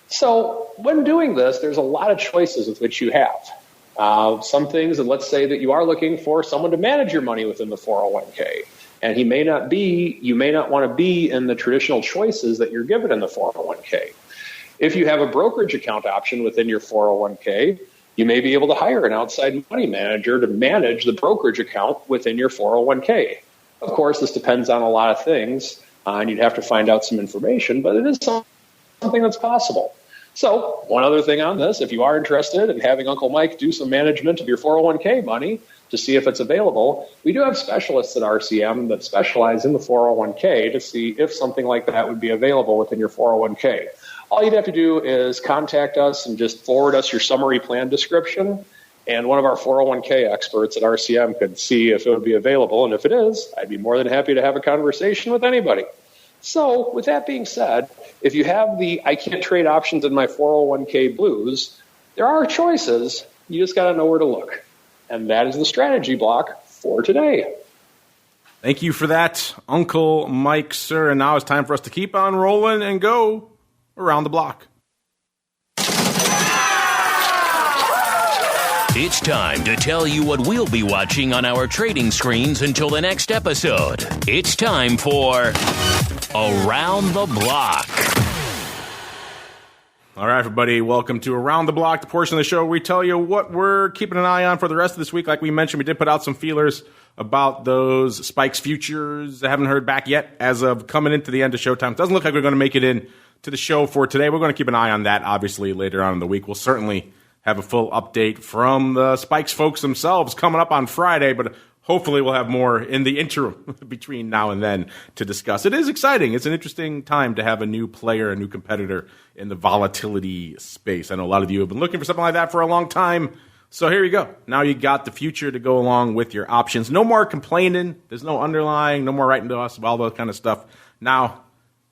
So when doing this, there's a lot of choices with which you have. Some things, and let's say that you are looking for someone to manage your money within the 401k, and you may not want to be in the traditional choices that you're given in the 401k. If you have a brokerage account option within your 401k, you may be able to hire an outside money manager to manage the brokerage account within your 401k. Of course, this depends on a lot of things, and you'd have to find out some information, but it is something that's possible. So one other thing on this, if you are interested in having Uncle Mike do some management of your 401k money to see if it's available, we do have specialists at RCM that specialize in the 401k to see if something like that would be available within your 401k. All you'd have to do is contact us and just forward us your summary plan description, and one of our 401k experts at RCM could see if it would be available. And if it is, I'd be more than happy to have a conversation with anybody. So with that being said, if you have the I can't trade options in my 401k blues, there are choices. You just got to know where to look. And that is the strategy block for today. Thank you for that, Uncle Mike, sir. And now it's time for us to keep on rolling and go around the block. It's time to tell you what we'll be watching on our trading screens until the next episode. It's time for Around the Block. All right, everybody, welcome to Around the Block, the portion of the show where we tell you what we're keeping an eye on for the rest of this week. Like we mentioned, we did put out some feelers about those Spikes futures. I haven't heard back yet as of coming into the end of showtime. Doesn't look like we're going to make it in to the show for today. We're going to keep an eye on that, obviously, later on in the week. We'll certainly have a full update from the Spikes folks themselves coming up on Friday, but hopefully we'll have more in the interim between now and then to discuss. It is exciting. It's an interesting time to have a new player, a new competitor in the volatility space. I know a lot of you have been looking for something like that for a long time. So here you go. Now you got the future to go along with your options. No more complaining. There's no underlying, no more writing to us about all that kind of stuff. Now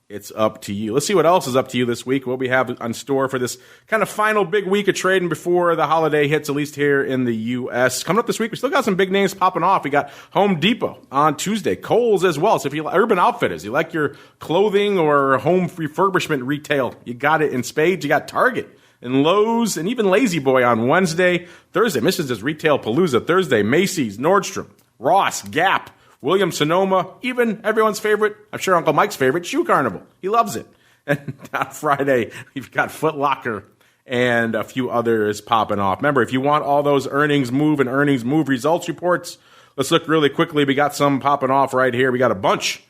it's up to you. Let's see what else is up to you this week, what we have on store for this kind of final big week of trading before the holiday hits, at least here in the U.S. Coming up this week, we still got some big names popping off. We got Home Depot on Tuesday, Kohl's as well. So if you like Urban Outfitters, you like your clothing or home refurbishment retail, you got it in spades. You got Target and Lowe's and even Lazy Boy on Wednesday. Thursday, Mrs. Retail Palooza. Thursday, Macy's, Nordstrom, Ross, Gap, Williams-Sonoma, even everyone's favorite, I'm sure Uncle Mike's favorite, Shoe Carnival. He loves it. And on Friday, you've got Foot Locker and a few others popping off. Remember, if you want all those earnings move and earnings move results reports, let's look really quickly. We got some popping off right here. We got a bunch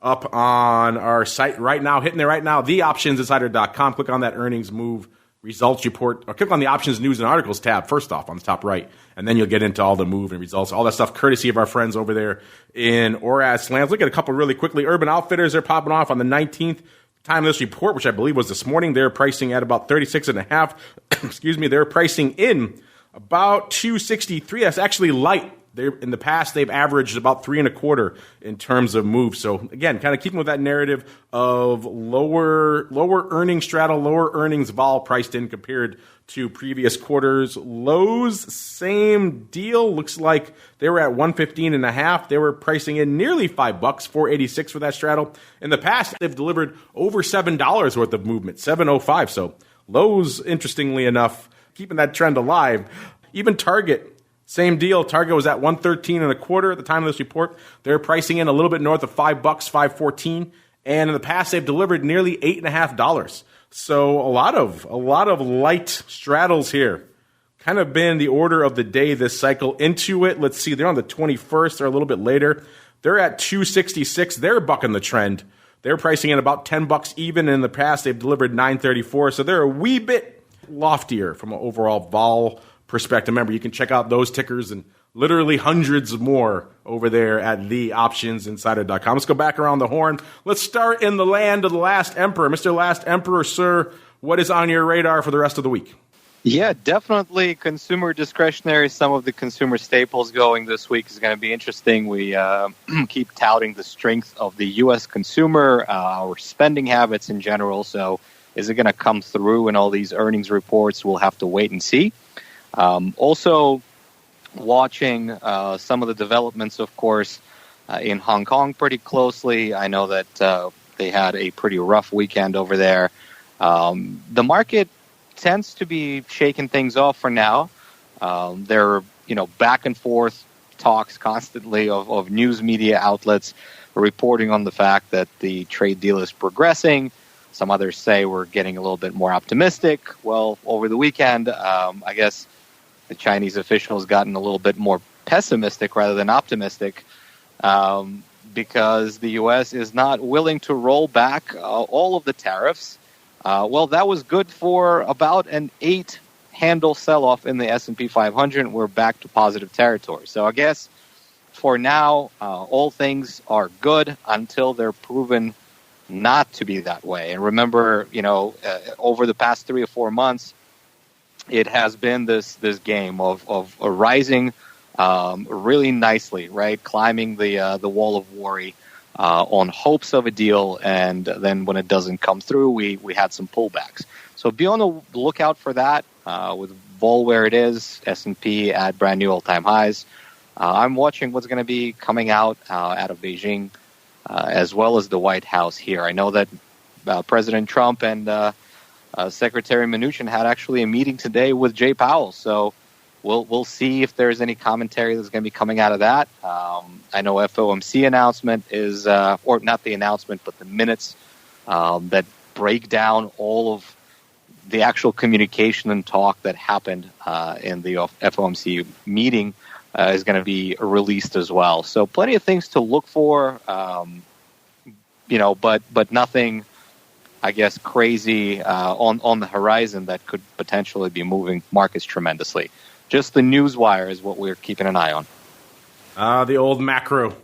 up on our site right now, hitting there right now, theoptionsinsider.com. Click on that earnings move results report, or click on the options news and articles tab first off on the top right, and then you'll get into all the move and results, all that stuff courtesy of our friends over there in ORAS Lands. Look at a couple really quickly. Urban Outfitters, they're popping off on the 19th. Time of this report, which I believe was this morning, they're pricing at about 36.5. Excuse me, they're pricing in about 263. That's actually light. In the past, they've averaged about 3.25 in terms of moves. So again, kind of keeping with that narrative of lower earnings straddle, lower earnings vol priced in compared to previous quarters. Lowe's, same deal. Looks like they were at 115.5. They were pricing in nearly $5, $4.86 for that straddle. In the past, they've delivered over $7 worth of movement, $7.05. So Lowe's, interestingly enough, keeping that trend alive. Even Target. Same deal. Target was at 113.25 at the time of this report. They're pricing in a little bit north of $5, $5.14, and in the past they've delivered nearly $8.50. So a lot of light straddles here. Kind of been the order of the day this cycle. Into it, let's see, they're on the 21st. They're a little bit later. They're at 266. They're bucking the trend. They're pricing in about $10 even. In the past they've delivered $9.34. So they're a wee bit loftier from an overall vol perspective. Remember, you can check out those tickers and literally hundreds more over there at theoptionsinsider.com. Let's go back around the horn. Let's start in the land of the Last Emperor. Mr. Last Emperor, sir, what is on your radar for the rest of the week? Yeah, definitely consumer discretionary. Some of the consumer staples going this week is going to be interesting. We keep touting the strength of the U.S. consumer, our spending habits in general. So is it going to come through in all these earnings reports? We'll have to wait and see. Also watching some of the developments, of course, in Hong Kong pretty closely. I know that they had a pretty rough weekend over there. The market tends to be shaking things off for now. There are, back and forth talks constantly of news media outlets reporting on the fact that the trade deal is progressing. Some others say we're getting a little bit more optimistic. Well, over the weekend, I guess the Chinese officials gotten a little bit more pessimistic rather than optimistic because the U.S. is not willing to roll back all of the tariffs. Well, that was good for about an 8-handle sell-off in the S&P 500. We're back to positive territory. So I guess for now, all things are good until they're proven not to be that way. And remember, over the past 3 or 4 months, it has been this game of rising really nicely, right? Climbing the wall of worry on hopes of a deal, and then when it doesn't come through, we had some pullbacks. So be on the lookout for that. With vol where it is, S&P at brand new all-time highs. I'm watching what's going to be coming out of Beijing, as well as the White House here. I know that President Trump and Secretary Mnuchin had actually a meeting today with Jay Powell, so we'll see if there's any commentary that's going to be coming out of that. I know FOMC announcement is, or not the announcement, but the minutes that break down all of the actual communication and talk that happened in the FOMC meeting is going to be released as well. So plenty of things to look for, but nothing, I guess, crazy on the horizon that could potentially be moving markets tremendously. Just the news wire is what we're keeping an eye on. The old macro.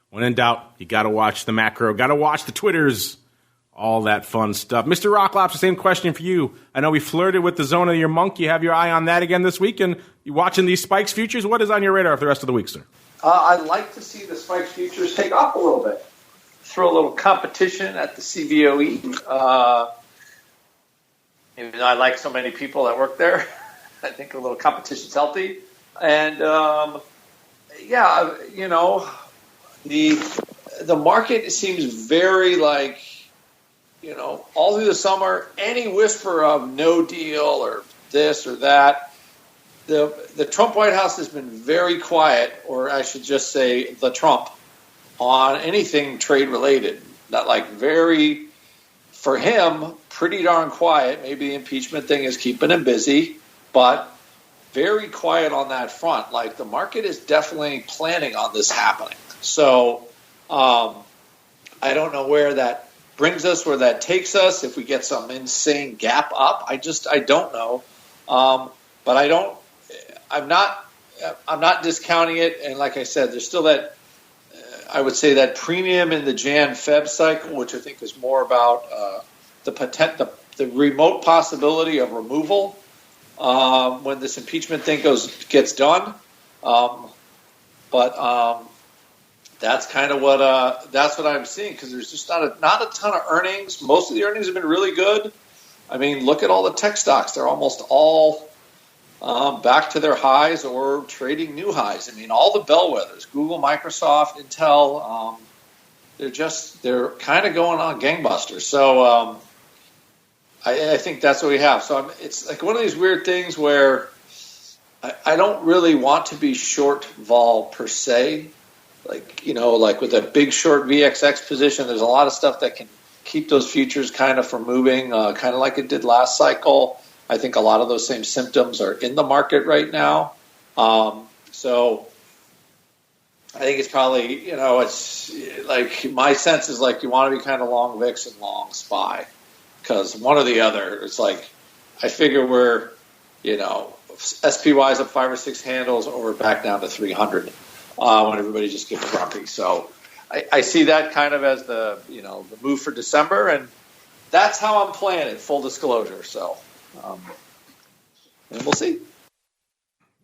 When in doubt, you got to watch the macro. Got to watch the Twitters. All that fun stuff. Mr. Rocklop's, the same question for you. I know we flirted with the zone of your monk. You have your eye on that again this week. And you watching these Spikes futures? What is on your radar for the rest of the week, sir? I'd like to see the Spikes futures take off a little bit. Throw a little competition at the CBOE. Even though I like so many people that work there, I think a little competition's healthy. And, the market seems very all through the summer, any whisper of no deal or this or that, the Trump White House has been very quiet, or I should just say the Trump, on anything trade related. Not very for him, pretty darn quiet. Maybe the impeachment thing is keeping him busy, but very quiet on that front. Like, the market is definitely planning on this happening. So I don't know where that brings us, where that takes us, if we get some insane gap up. I don't know. But I'm not discounting it. And like I said, there's still that, I would say, that premium in the Jan-Feb cycle, which I think is more about the remote possibility of removal when this impeachment thing gets done. But that's kind of what I'm seeing, because there's just not a ton of earnings. Most of the earnings have been really good. I mean, look at all the tech stocks; they're almost all back to their highs or trading new highs. I mean, all the bellwethers, Google, Microsoft, Intel, they're kind of going on gangbusters. So I think that's what we have. So it's like one of these weird things where I don't really want to be short vol per se. Like with a big short VXX position, there's a lot of stuff that can keep those futures kind of from moving, kind of like it did last cycle. I think a lot of those same symptoms are in the market right now. So I think it's probably, it's like, my sense is like you want to be kind of long VIX and long SPY, because one or the other, it's like, I figure we're, SPY's up 5 or 6 handles, or we're back down to 300 when everybody just gets grumpy. So I see that kind of as the move for December, and that's how I'm playing it, full disclosure. So, and we'll see.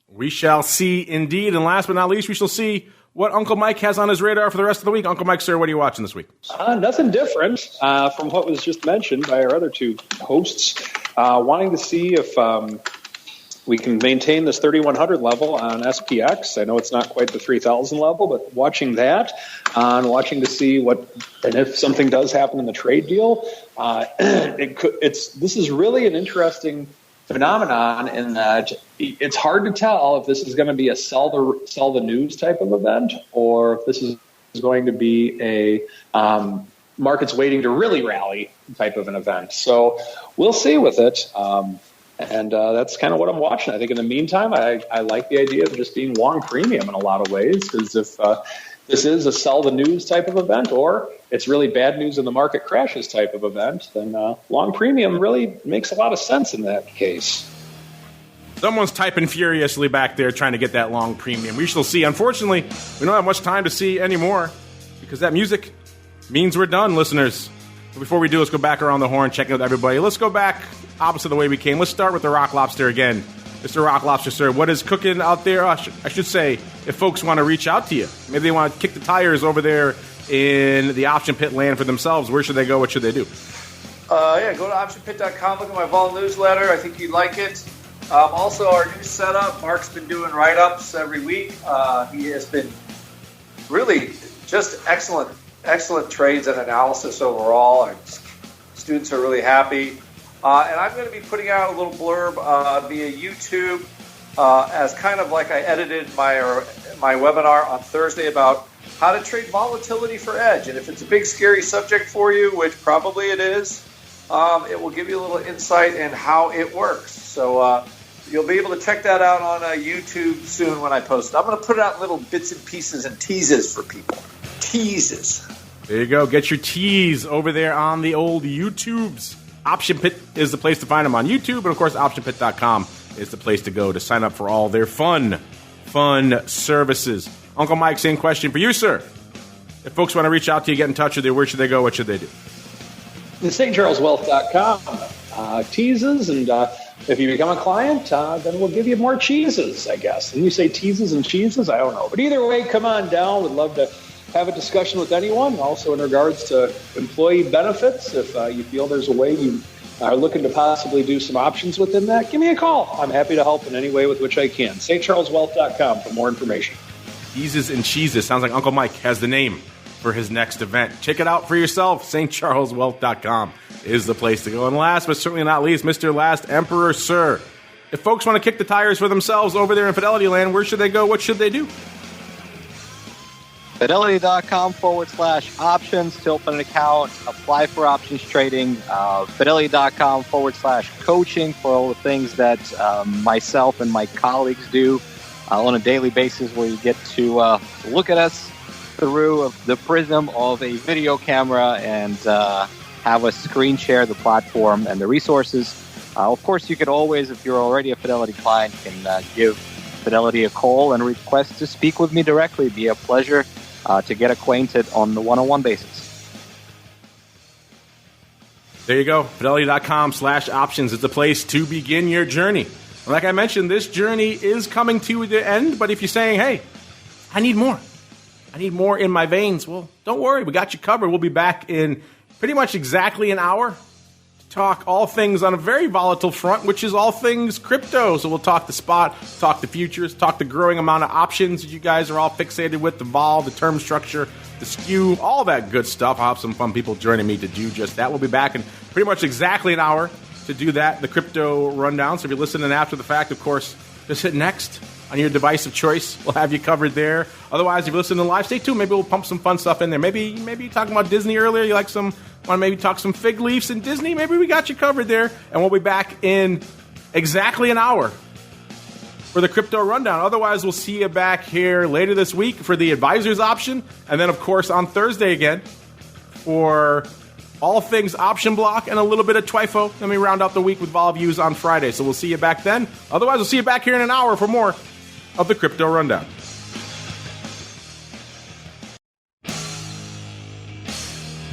We shall see indeed. And last but not least, we shall see what Uncle Mike has on his radar for the rest of the week. Uncle Mike, sir, what are you watching this week? Nothing different from what was just mentioned by our other two hosts. Wanting to see if we can maintain this 3,100 level on SPX. I know it's not quite the 3,000 level, but watching that, watching to see and if something does happen in the trade deal, this is really an interesting phenomenon in that it's hard to tell if this is going to be a sell the news type of event, or if this is going to be a markets waiting to really rally type of an event. So we'll see with it. And that's kind of what I'm watching. I think in the meantime, I like the idea of just being long premium in a lot of ways, because if this is a sell the news type of event, or it's really bad news and the market crashes type of event, then long premium really makes a lot of sense in that case. Someone's typing furiously back there trying to get that long premium. We shall see. Unfortunately, we don't have much time to see anymore, because that music means we're done, listeners. But before we do, let's go back around the horn, check in with everybody. Let's go back opposite the way we came. Let's start with the Rock Lobster again. Mr. Rock Lobster, sir, what is cooking out there? I should say, if folks want to reach out to you, maybe they want to kick the tires over there in the option pit land for themselves, where should they go? What should they do? Go to optionpit.com, look at my vol newsletter. I think you'd like it. Also, our new setup, Mark's been doing write-ups every week. He has been really just excellent trades and analysis overall. Our students are really happy. And I'm going to be putting out a little blurb via YouTube as kind of like I edited my webinar on Thursday about how to trade volatility for edge. And if it's a big, scary subject for you, which probably it is, it will give you a little insight in how it works. So you'll be able to check that out on YouTube soon when I post it. I'm going to put it out in little bits and pieces and teases for people. Teases. There you go. Get your teas over there on the old YouTubes. Option Pit is the place to find them on YouTube, and of course, OptionPit.com is the place to go to sign up for all their fun services. Uncle Mike, same question for you, sir. If folks want to reach out to you, get in touch with you, where should they go? What should they do? The stcharleswealth.com teases, and if you become a client, then we'll give you more cheeses, I guess. And you say teases and cheeses? I don't know. But either way, come on down. We'd love to have a discussion with anyone. Also in regards to employee benefits, if you feel there's a way you are looking to possibly do some options within that, give me a call. I'm happy to help in any way with which I can. stcharleswealth.com for more information. Teases and cheeses. Sounds like Uncle Mike has the name for his next event. Check it out for yourself. stcharleswealth.com is the place to go. And last but certainly not least, Mr. Last Emperor, sir. If folks want to kick the tires for themselves over there in Fidelity Land, where should they go? What should they do? Fidelity.com/options to open an account, apply for options trading. Fidelity.com/coaching for all the things that myself and my colleagues do on a daily basis, where you get to look at us through the prism of a video camera and have us screen share the platform and the resources. Of course, you could always, if you're already a Fidelity client, can give Fidelity a call and request to speak with me directly. It'd be a pleasure to get acquainted on the one-on-one basis. There you go. Fidelity.com/options is the place to begin your journey. Like I mentioned, this journey is coming to the end, but if you're saying, hey, I need more in my veins, well, don't worry. We got you covered. We'll be back in pretty much exactly an hour to talk all things on a very volatile front, which is all things crypto. So we'll talk the spot, talk the futures, talk the growing amount of options that you guys are all fixated with, the vol, the term structure, the skew, all that good stuff. I'll have some fun people joining me to do just that. We'll be back in pretty much exactly an hour to do that, the crypto rundown. So if you're listening after the fact, of course, just hit next on your device of choice. We'll have you covered there. Otherwise, if you're listening live, stay tuned. Maybe we'll pump some fun stuff in there. Maybe you're talking about Disney earlier. You want to maybe talk some fig leaves in Disney? Maybe we got you covered there. And we'll be back in exactly an hour for the crypto rundown. Otherwise, we'll see you back here later this week for the advisor's option. And then, of course, on Thursday again for all things option block and a little bit of TWIFO. Then we round out the week with vol views on Friday. So we'll see you back then. Otherwise, we'll see you back here in an hour for more of the crypto rundown.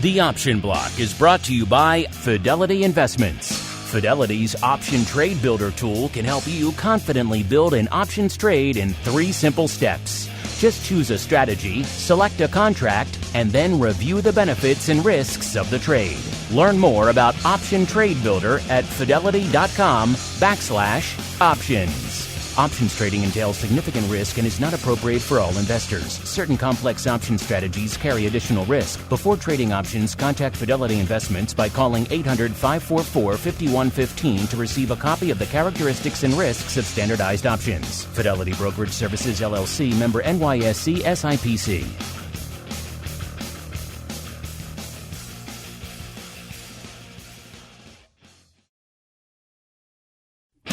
The Option Block is brought to you by Fidelity Investments. Fidelity's Option Trade Builder tool can help you confidently build an options trade in 3 simple steps. Just choose a strategy, select a contract, and then review the benefits and risks of the trade. Learn more about Option Trade Builder at fidelity.com/options. Options trading entails significant risk and is not appropriate for all investors. Certain complex option strategies carry additional risk. Before trading options, contact Fidelity Investments by calling 800-544-5115 to receive a copy of the characteristics and risks of standardized options. Fidelity Brokerage Services, LLC, member NYSE SIPC.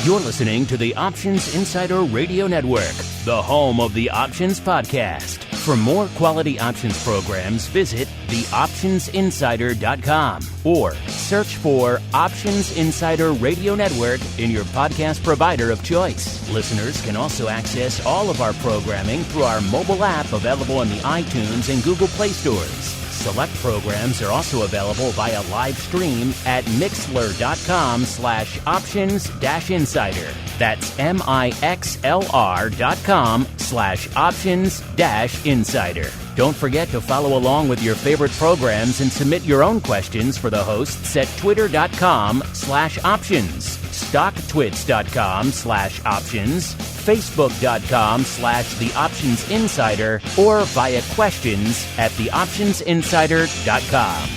You're listening to the Options Insider Radio Network, the home of the Options Podcast. For more quality options programs, visit theoptionsinsider.com or search for Options Insider Radio Network in your podcast provider of choice. Listeners can also access all of our programming through our mobile app available in the iTunes and Google Play stores. Select programs are also available via live stream at mixlr.com/options-insider. That's mixlr.com/options-insider. Don't forget to follow along with your favorite programs and submit your own questions for the hosts at twitter.com/options, stocktwits.com/options, facebook.com/theoptionsinsider, or via questions at theoptionsinsider.com.